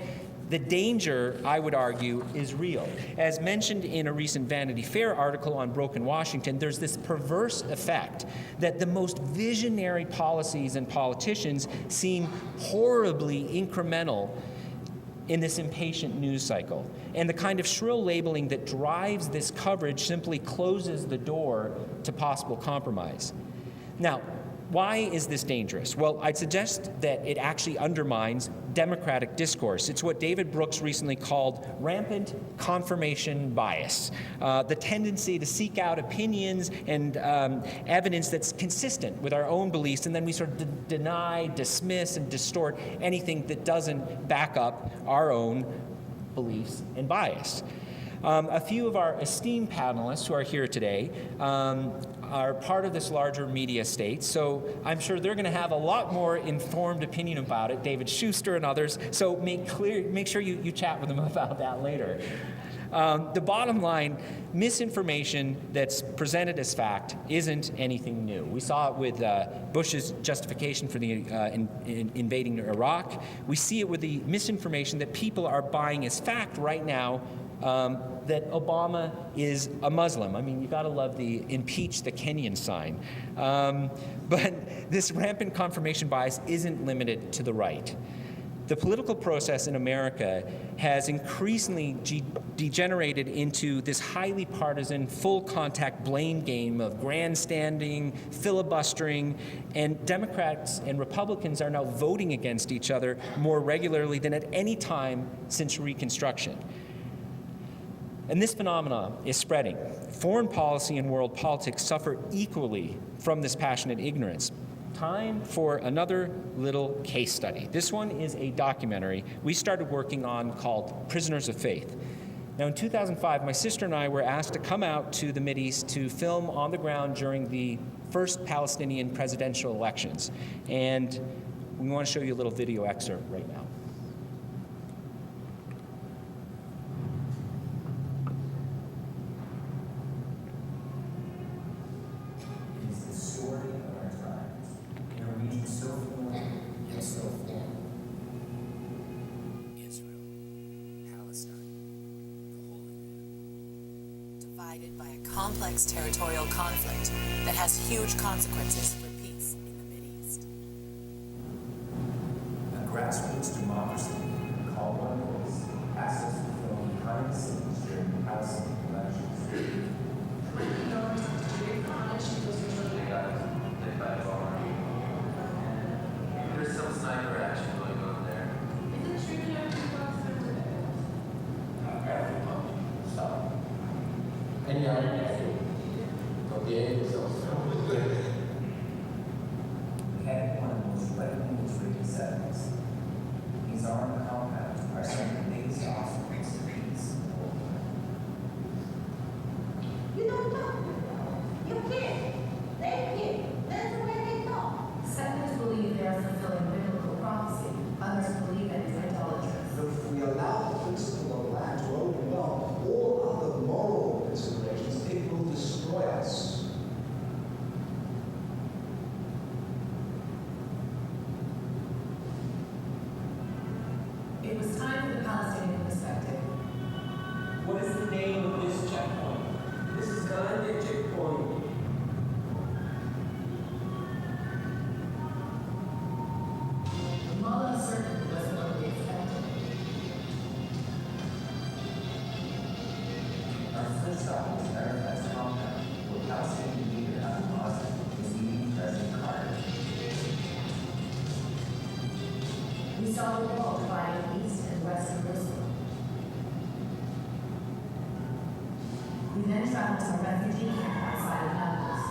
S2: The danger, I would argue, is real. As mentioned in a recent Vanity Fair article on Broken Washington, there's this perverse effect that the most visionary policies and politicians seem horribly incremental in this impatient news cycle. And the kind of shrill labeling that drives this coverage simply closes the door to possible compromise. Now, Why is this dangerous? Well, I'd suggest that it actually undermines democratic discourse. It's what David Brooks recently called rampant confirmation bias, the tendency to seek out opinions and evidence that's consistent with our own beliefs, and then we sort of deny, dismiss, and distort anything that doesn't back up our own beliefs and bias. A few of our esteemed panelists who are here today are part of this larger media state, so I'm sure they're going to have a lot more informed opinion about it, David Schuster and others, so make sure you chat with them about that later. The bottom line, misinformation that's presented as fact isn't anything new. We saw it with Bush's justification for the invading Iraq. We see it with the misinformation that people are buying as fact right now, that Obama is a Muslim. I mean, you gotta love the impeach the Kenyan sign. But this rampant confirmation bias isn't limited to the right. The political process in America has increasingly degenerated into this highly partisan, full-contact blame game of grandstanding, filibustering, and Democrats and Republicans are now voting against each other more regularly than at any time since Reconstruction. And this phenomenon is spreading. Foreign policy and world politics suffer equally from this passionate ignorance. Time for another little case study. This one is a documentary we started working on called Prisoners of Faith. Now, in 2005, my sister and I were asked to come out to the Mideast to film on the ground during the first Palestinian presidential elections. And we want to show you a little video excerpt right now.
S8: Complex territorial conflict that has huge consequences for peace in the Mideast.
S9: A grassroots democracy called one voice access to film behind the scenes during the Palestinian elections. There's some sniper action going on there. Stop. Any other? We had one of the most threatening treaty settlements. These armed compounds are some of the biggest obstacles to peace in the world.
S10: You don't talk to them. You can't. They can't. That's the way they talk.
S4: Settlers believe they are fulfilling biblical prophecy. Others believe it is idolatrous.
S9: If we allow the principle of land to overwhelm all other moral considerations, it will destroy us.
S4: It was time for the Palestinian perspective.
S11: What is the name of this checkpoint? This is not a checkpoint.
S4: The Mullah certainly wasn't what we expected.
S9: Our first stop was Arafat's compound, where Palestinian leader Abu Mazen is meeting President Carter.
S4: We saw the wall dividing East and West Jerusalem. We then traveled to a refugee camp outside of Nablus,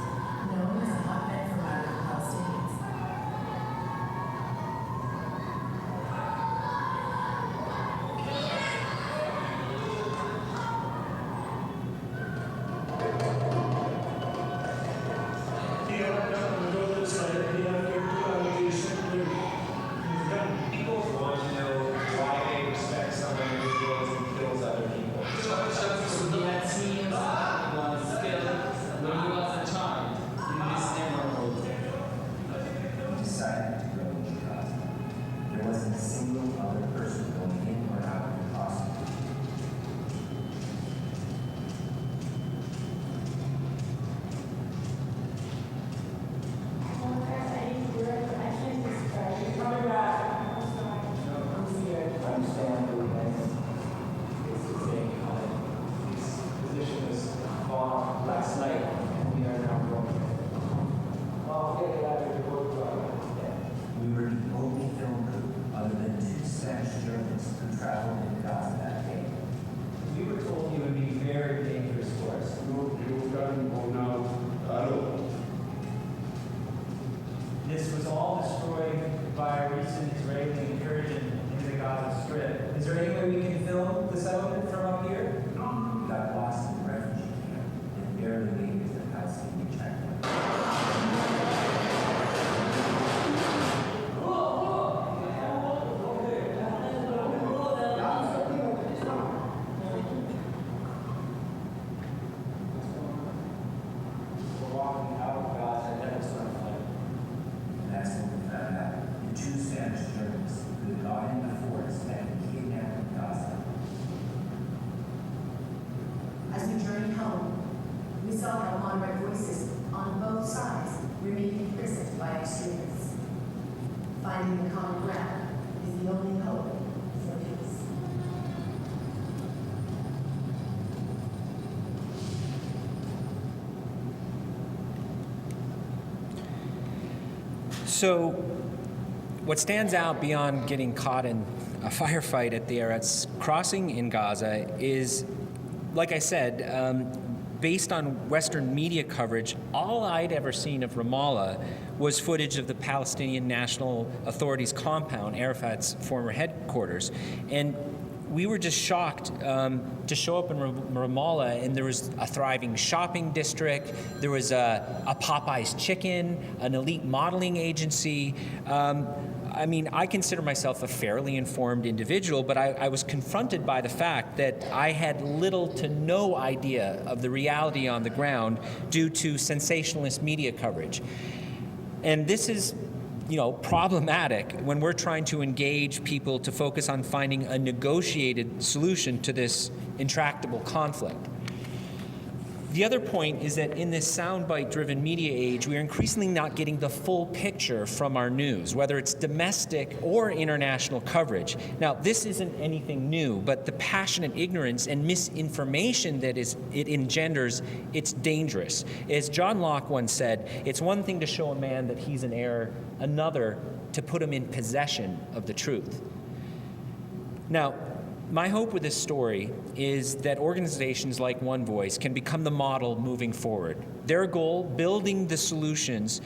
S4: known as a hotbed for radical Palestinians.
S11: People want to know why they respect someone who kills and kills other people.
S3: That seems when you lost a
S9: This was all destroyed by recent Israeli incursion into the Gaza Strip. Is there any way we can film the settlement from up here? We got lost in the refugee camp and barely made it to the Palestinian checkpoint. We're walking out of Gaza and never saw a fight. And that's what we found out. The two Spanish journalists who had gone into the forest and had kidnapped in Gaza.
S4: As we journeyed home, we saw how moderate voices on both sides remained imprisoned by extremists. Finding the common ground is the only hope for peace.
S2: So, what stands out beyond getting caught in a firefight at the Eretz crossing in Gaza is, like I said, based on Western media coverage, all I'd ever seen of Ramallah was footage of the Palestinian National Authority's compound, Arafat's former headquarters. And we were just shocked to show up in Ramallah, and there was a thriving shopping district, there was a Popeye's Chicken, an elite modeling agency. I mean, I consider myself a fairly informed individual, but I was confronted by the fact that I had little to no idea of the reality on the ground due to sensationalist media coverage. And this is, problematic when we're trying to engage people to focus on finding a negotiated solution to this intractable conflict. The other point is that in this soundbite-driven media age, we are increasingly not getting the full picture from our news, whether it's domestic or international coverage. Now, this isn't anything new, but the passionate ignorance and misinformation that it engenders, it's dangerous. As John Locke once said, it's one thing to show a man that he's in error, another to put him in possession of the truth. Now, my hope with this story is that organizations like One Voice can become the model moving forward. Their goal, building the solutions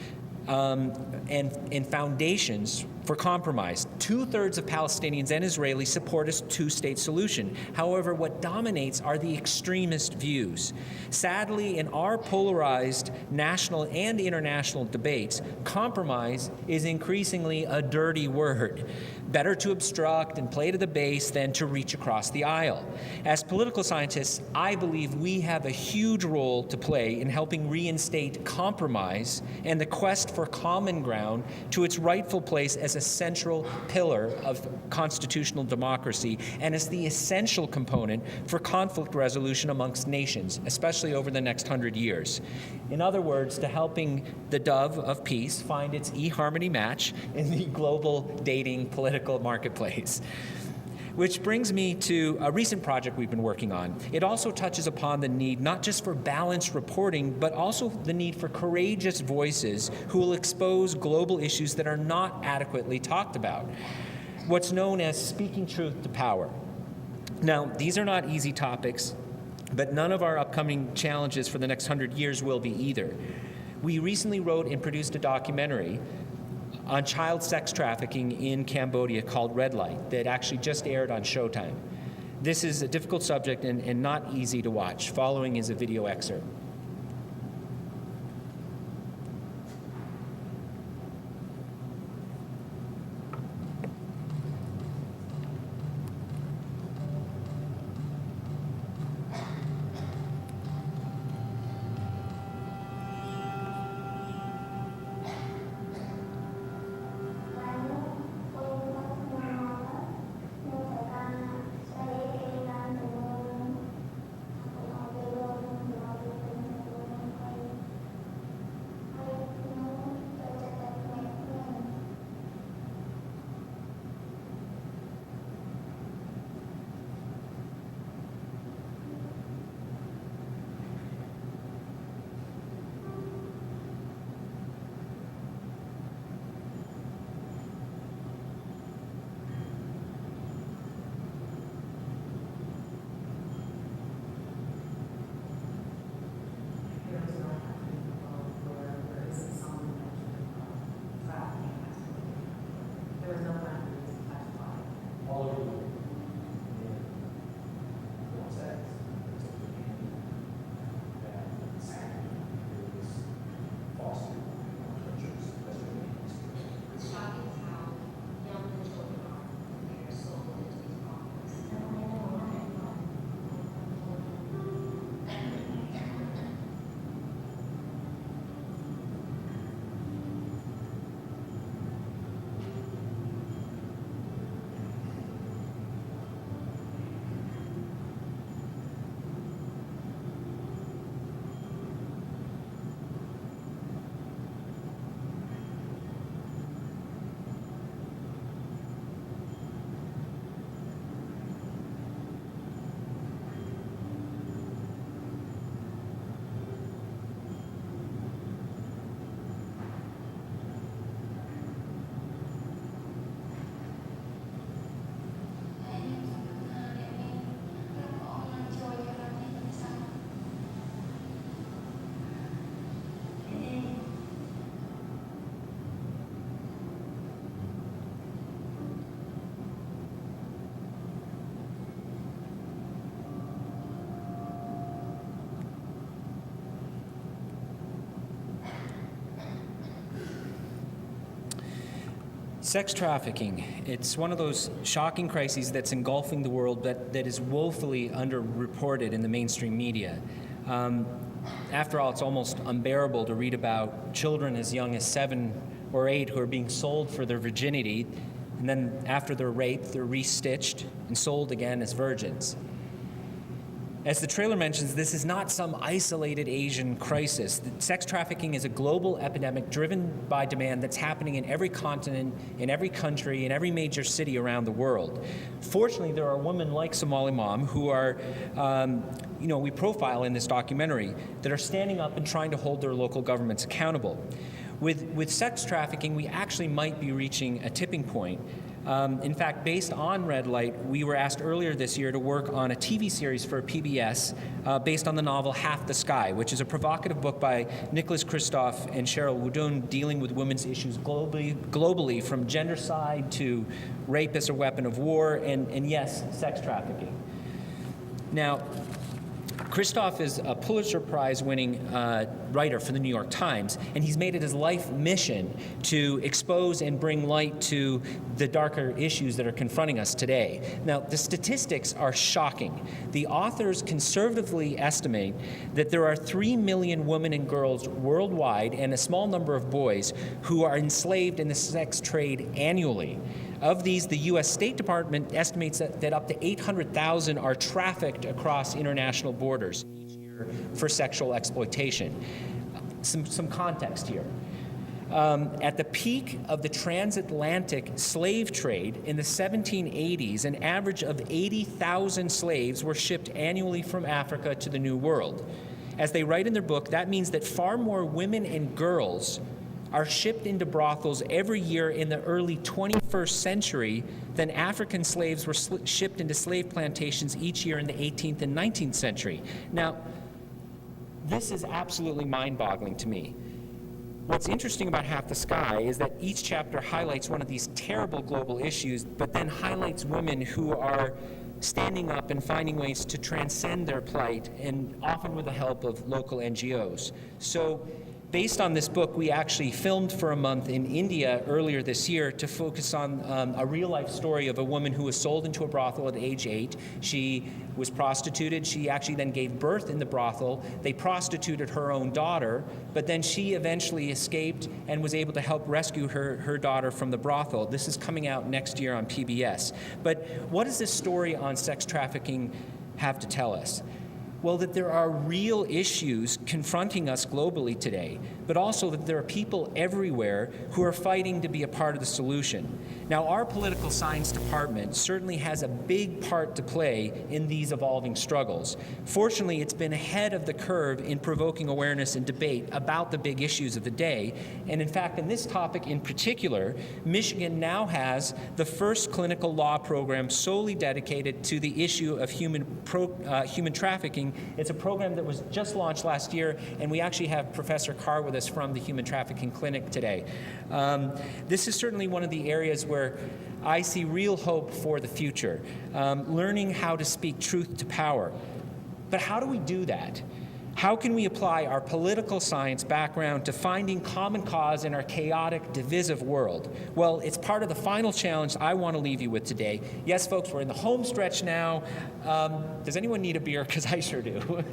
S2: and foundations for compromise. 2/3 of Palestinians and Israelis support a two-state solution. However, what dominates are the extremist views. Sadly, in our polarized national and international debates, compromise is increasingly a dirty word. Better to obstruct and play to the base than to reach across the aisle. As political scientists, I believe we have a huge role to play in helping reinstate compromise and the quest for common ground to its rightful place as a central pillar of constitutional democracy and as the essential component for conflict resolution amongst nations, especially over the next 100 years. In other words, to helping the dove of peace find its eHarmony match in the global dating political marketplace. Which brings me to a recent project we've been working on. It also touches upon the need not just for balanced reporting, but also the need for courageous voices who will expose global issues that are not adequately talked about. What's known as speaking truth to power. Now, these are not easy topics, but none of our upcoming challenges for the next 100 years will be either. We recently wrote and produced a documentary on child sex trafficking in Cambodia called Red Light that actually just aired on Showtime. This is a difficult subject and not easy to watch. Following is a video excerpt. Sex trafficking, it's one of those shocking crises that's engulfing the world that is woefully underreported in the mainstream media. After all, it's almost unbearable to read about children as young as 7 or 8 who are being sold for their virginity, and then after they're raped, they're restitched and sold again as virgins. As the trailer mentions, this is not some isolated Asian crisis. Sex trafficking is a global epidemic driven by demand that's happening in every continent, in every country, in every major city around the world. Fortunately, there are women like Somali Mom who are, we profile in this documentary, that are standing up and trying to hold their local governments accountable. With sex trafficking, we actually might be reaching a tipping point. In fact, based on Red Light, we were asked earlier this year to work on a TV series for PBS based on the novel Half the Sky, which is a provocative book by Nicholas Kristof and Cheryl Woodoon dealing with women's issues globally from gendercide to rape as a weapon of war and yes, sex trafficking. Now, Kristof is a Pulitzer Prize-winning writer for the New York Times, and he's made it his life mission to expose and bring light to the darker issues that are confronting us today. Now, the statistics are shocking. The authors conservatively estimate that there are 3 million women and girls worldwide and a small number of boys who are enslaved in the sex trade annually. Of these, the U.S. State Department estimates that up to 800,000 are trafficked across international borders each year for sexual exploitation. Some context here. At the peak of the transatlantic slave trade in the 1780s, an average of 80,000 slaves were shipped annually from Africa to the New World. As they write in their book, that means that far more women and girls are shipped into brothels every year in the early 21st century than African slaves were shipped into slave plantations each year in the 18th and 19th century. Now, this is absolutely mind-boggling to me. What's interesting about Half the Sky is that each chapter highlights one of these terrible global issues, but then highlights women who are standing up and finding ways to transcend their plight, and often with the help of local NGOs. So, based on this book, we actually filmed for a month in India earlier this year to focus on a real-life story of a woman who was sold into a brothel at age 8. She was prostituted. She actually then gave birth in the brothel. They prostituted her own daughter, but then she eventually escaped and was able to help rescue her daughter from the brothel. This is coming out next year on PBS. But what does this story on sex trafficking have to tell us? Well, that there are real issues confronting us globally today, but also that there are people everywhere who are fighting to be a part of the solution. Now, our political science department certainly has a big part to play in these evolving struggles. Fortunately, it's been ahead of the curve in provoking awareness and debate about the big issues of the day. And in fact, in this topic in particular, Michigan now has the first clinical law program solely dedicated to the issue of human trafficking. It's a program that was just launched last year, and we actually have Professor Carr with us from the Human Trafficking Clinic today. This is certainly one of the areas where I see real hope for the future, learning how to speak truth to power. But how do we do that? How can we apply our political science background to finding common cause in our chaotic, divisive world? Well, it's part of the final challenge I want to leave you with today. Yes, folks, we're in the home stretch now. Does anyone need a beer? Because I sure do.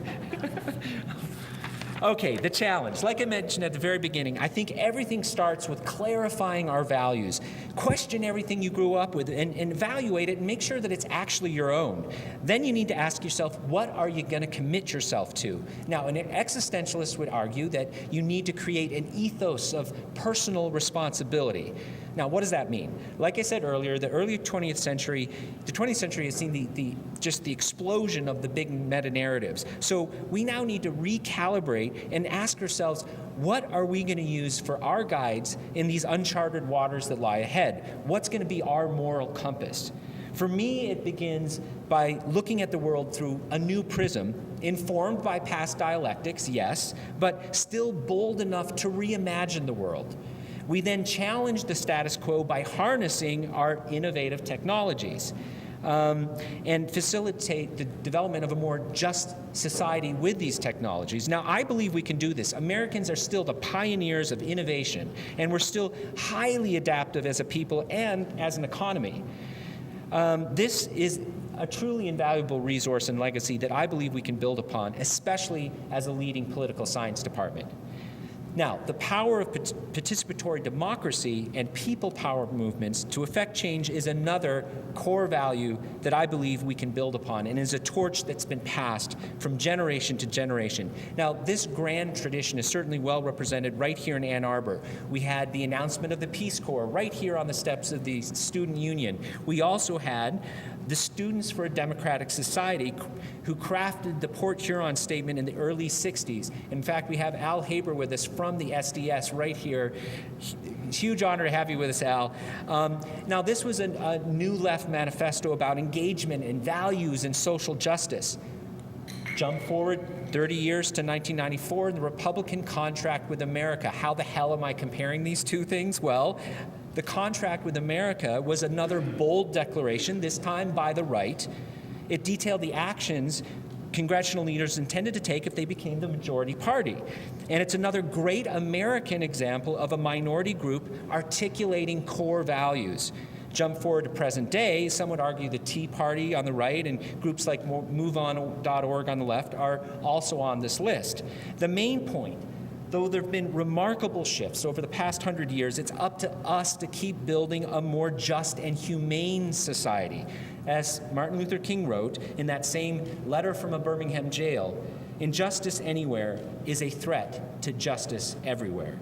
S2: Okay, the challenge. Like I mentioned at the very beginning, I think everything starts with clarifying our values. Question everything you grew up with and evaluate it and make sure that it's actually your own. Then you need to ask yourself, what are you going to commit yourself to? Now, an existentialist would argue that you need to create an ethos of personal responsibility. Now, what does that mean? Like I said earlier, the 20th century has seen the explosion of the big meta-narratives. So we now need to recalibrate and ask ourselves, what are we going to use for our guides in these uncharted waters that lie ahead? What's going to be our moral compass? For me, it begins by looking at the world through a new prism, informed by past dialectics, yes, but still bold enough to reimagine the world. We then challenge the status quo by harnessing our innovative technologies. and facilitate the development of a more just society with these technologies. Now, I believe we can do this. Americans are still the pioneers of innovation, and we're still highly adaptive as a people and as an economy. This is a truly invaluable resource and legacy that I believe we can build upon, especially as a leading political science department. Now, the power of participatory democracy and people power movements to effect change is another core value that I believe we can build upon, and is a torch that's been passed from generation to generation. Now, this grand tradition is certainly well represented right here in Ann Arbor. We had the announcement of the Peace Corps right here on the steps of the Student Union. We also had the Students for a Democratic Society, who crafted the Port Huron Statement in the early 60s. In fact, we have Al Haber with us from the SDS right here. Huge honor to have you with us, Al. Now, this was a New Left manifesto about engagement and values and social justice. Jump forward 30 years to 1994, the Republican Contract with America. How the hell am I comparing these two things? Well, the Contract with America was another bold declaration, this time by the right. It detailed the actions congressional leaders intended to take if they became the majority party. And it's another great American example of a minority group articulating core values. Jump forward to present day, some would argue the Tea Party on the right and groups like MoveOn.org on the left are also on this list. The main point, though there have been remarkable shifts over the past 100 years, it's up to us to keep building a more just and humane society. As Martin Luther King wrote in that same letter from a Birmingham jail, injustice anywhere is a threat to justice everywhere.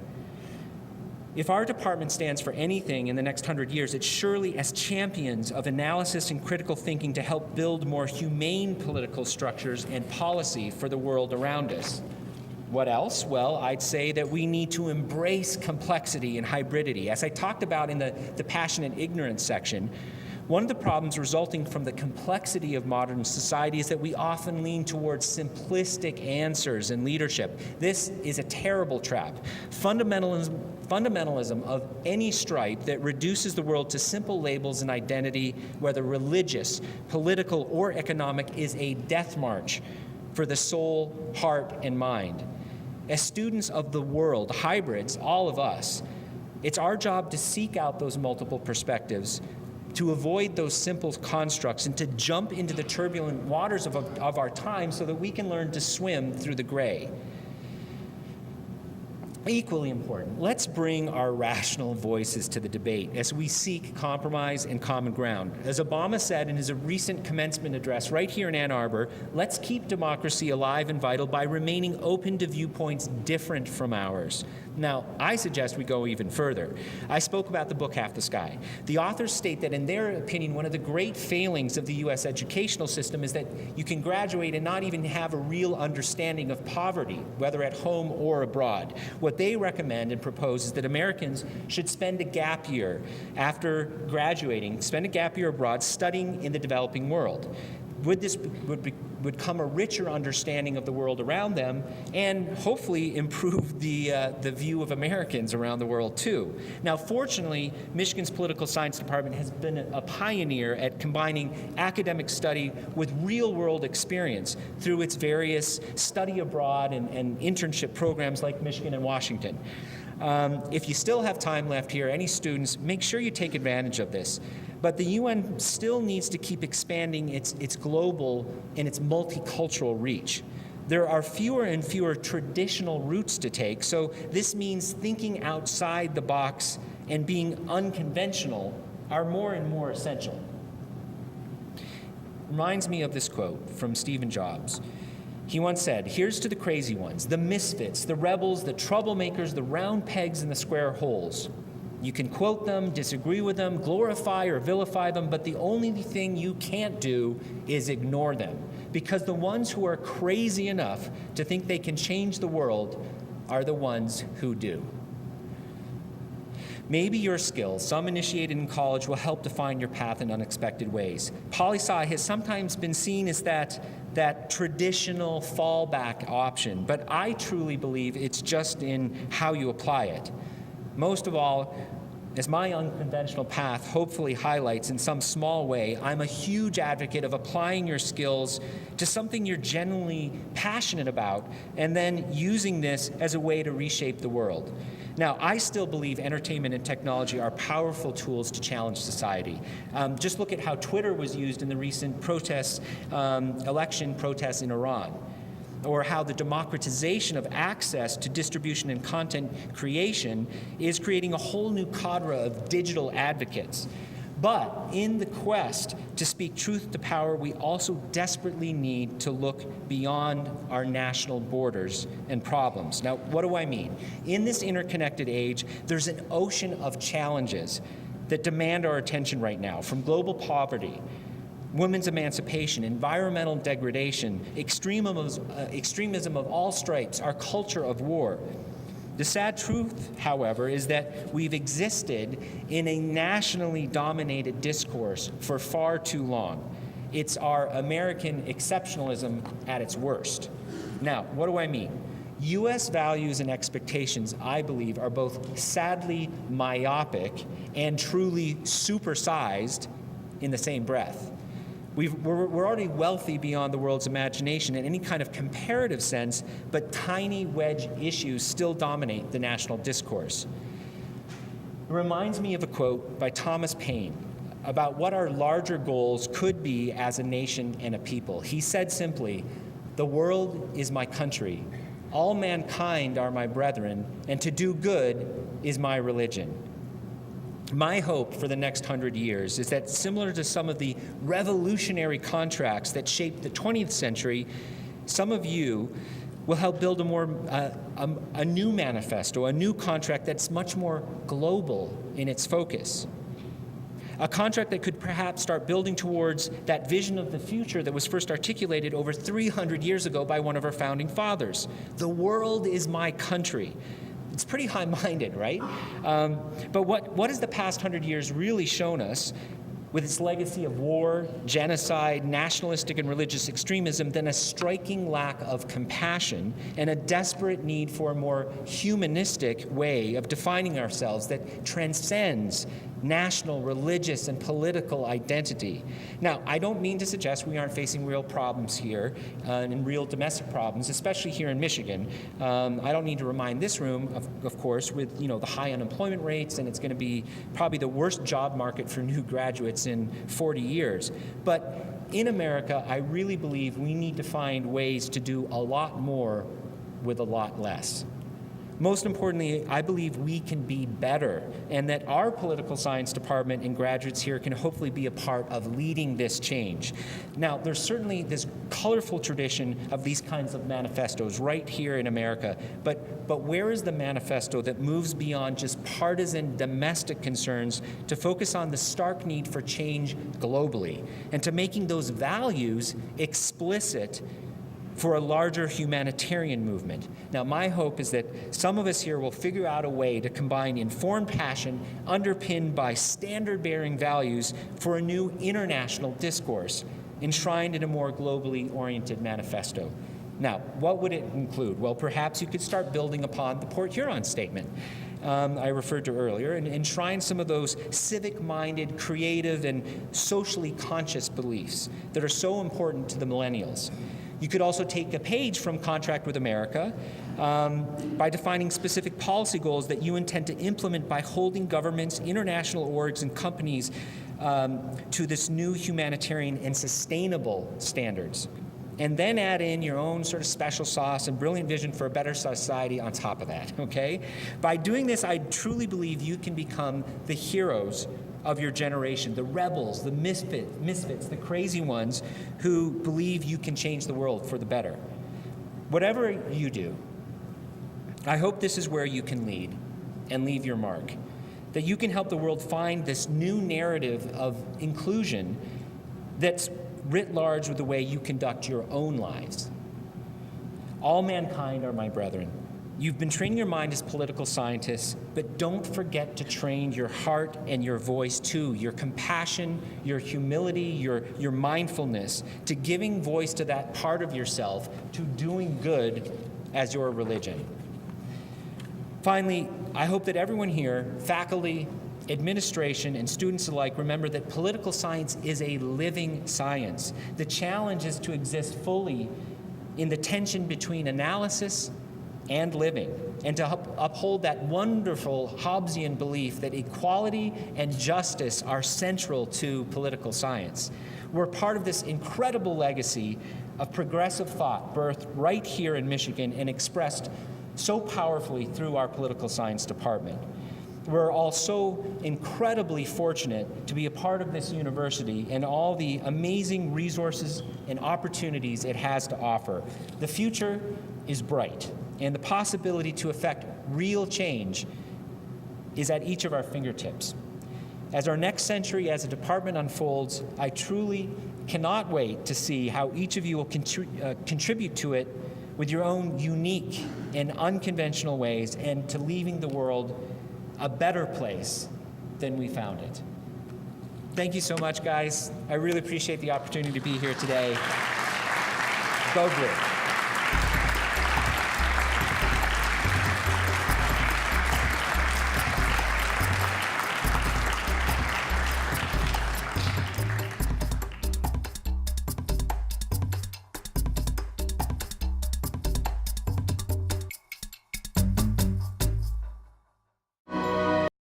S2: If our department stands for anything in the next 100 years, it's surely as champions of analysis and critical thinking to help build more humane political structures and policy for the world around us. What else? Well, I'd say that we need to embrace complexity and hybridity. As I talked about in the passion and ignorance section, one of the problems resulting from the complexity of modern society is that we often lean towards simplistic answers in leadership. This is a terrible trap. Fundamentalism of any stripe that reduces the world to simple labels and identity, whether religious, political, or economic, is a death march for the soul, heart, and mind. As students of the world, hybrids, all of us, it's our job to seek out those multiple perspectives, to avoid those simple constructs, and to jump into the turbulent waters of our time so that we can learn to swim through the gray. Equally important, let's bring our rational voices to the debate as we seek compromise and common ground. As Obama said in his recent commencement address right here in Ann Arbor, let's keep democracy alive and vital by remaining open to viewpoints different from ours. Now, I suggest we go even further. I spoke about the book Half the Sky. The authors state that in their opinion, one of the great failings of the U.S. educational system is that you can graduate and not even have a real understanding of poverty, whether at home or abroad. What they recommend and propose is that Americans should spend a gap year after graduating, spend a gap year abroad studying in the developing world. This would come a richer understanding of the world around them and hopefully improve the view of Americans around the world too. Now, fortunately, Michigan's political science department has been a pioneer at combining academic study with real-world experience through its various study abroad and internship programs like Michigan and Washington. If you still have time left here, any students, make sure you take advantage of this. But the UN still needs to keep expanding its global and its multicultural reach. There are fewer and fewer traditional routes to take, so this means thinking outside the box and being unconventional are more and more essential. Reminds me of this quote from Stephen Jobs. He once said, "Here's to the crazy ones, the misfits, the rebels, the troublemakers, the round pegs in the square holes. You can quote them, disagree with them, glorify or vilify them, but the only thing you can't do is ignore them. Because the ones who are crazy enough to think they can change the world are the ones who do." Maybe your skills, some initiated in college, will help define your path in unexpected ways. Poli-sci has sometimes been seen as that traditional fallback option, but I truly believe it's just in how you apply it. Most of all, As my unconventional path hopefully highlights in some small way, I'm a huge advocate of applying your skills to something you're genuinely passionate about and then using this as a way to reshape the world. Now, I still believe entertainment and technology are powerful tools to challenge society. Just look at how Twitter was used in the recent election protests in Iran, or how the democratization of access to distribution and content creation is creating a whole new cadre of digital advocates. But in the quest to speak truth to power, we also desperately need to look beyond our national borders and problems. Now, what do I mean? In this interconnected age, there's an ocean of challenges that demand our attention right now, from global poverty, women's emancipation, environmental degradation, extremism of all stripes, our culture of war. The sad truth, however, is that we've existed in a nationally dominated discourse for far too long. It's our American exceptionalism at its worst. Now, what do I mean? U.S. values and expectations, I believe, are both sadly myopic and truly supersized in the same breath. We're already wealthy beyond the world's imagination in any kind of comparative sense, but tiny wedge issues still dominate the national discourse. It reminds me of a quote by Thomas Paine about what our larger goals could be as a nation and a people. He said simply, "The world is my country, all mankind are my brethren, and to do good is my religion." My hope for the next 100 years is that, similar to some of the revolutionary contracts that shaped the 20th century, some of you will help build a new manifesto, a new contract that's much more global in its focus. A contract that could perhaps start building towards that vision of the future that was first articulated over 300 years ago by one of our founding fathers. The world is my country. It's pretty high-minded, right? But what has the past 100 years really shown us, with its legacy of war, genocide, nationalistic and religious extremism, than a striking lack of compassion and a desperate need for a more humanistic way of defining ourselves that transcends national, religious, and political identity. Now, I don't mean to suggest we aren't facing real problems here and real domestic problems, especially here in Michigan. I don't need to remind this room, of course, with the high unemployment rates, and it's going to be probably the worst job market for new graduates in 40 years. But in America, I really believe we need to find ways to do a lot more with a lot less. Most importantly, I believe we can be better, and that our political science department and graduates here can hopefully be a part of leading this change. Now, there's certainly this colorful tradition of these kinds of manifestos right here in America, but where is the manifesto that moves beyond just partisan domestic concerns to focus on the stark need for change globally, and to making those values explicit for a larger humanitarian movement? Now, my hope is that some of us here will figure out a way to combine informed passion underpinned by standard-bearing values for a new international discourse enshrined in a more globally oriented manifesto. Now, what would it include? Well, perhaps you could start building upon the Port Huron Statement I referred to earlier, and enshrine some of those civic-minded, creative, and socially conscious beliefs that are so important to the millennials. You could also take a page from Contract with America by defining specific policy goals that you intend to implement by holding governments, international orgs, and companies to this new humanitarian and sustainable standards. And then add in your own sort of special sauce and brilliant vision for a better society on top of that, okay? By doing this, I truly believe you can become the heroes of your generation, the rebels, the misfits, the crazy ones who believe you can change the world for the better. Whatever you do, I hope this is where you can lead and leave your mark, that you can help the world find this new narrative of inclusion that's writ large with the way you conduct your own lives. All mankind are my brethren. You've been training your mind as political scientists, but don't forget to train your heart and your voice too, your compassion, your humility, your mindfulness, to giving voice to that part of yourself, to doing good as your religion. Finally, I hope that everyone here, faculty, administration, and students alike remember that political science is a living science. The challenge is to exist fully in the tension between analysis and living, and to uphold that wonderful Hobbesian belief that equality and justice are central to political science. We're part of this incredible legacy of progressive thought birthed right here in Michigan and expressed so powerfully through our political science department. We're all so incredibly fortunate to be a part of this university and all the amazing resources and opportunities it has to offer. The future is bright, and the possibility to effect real change is at each of our fingertips. As our next century as a department unfolds, I truly cannot wait to see how each of you will contribute to it with your own unique and unconventional ways, and to leaving the world a better place than we found it. Thank you so much, guys. I really appreciate the opportunity to be here today. Go Blue.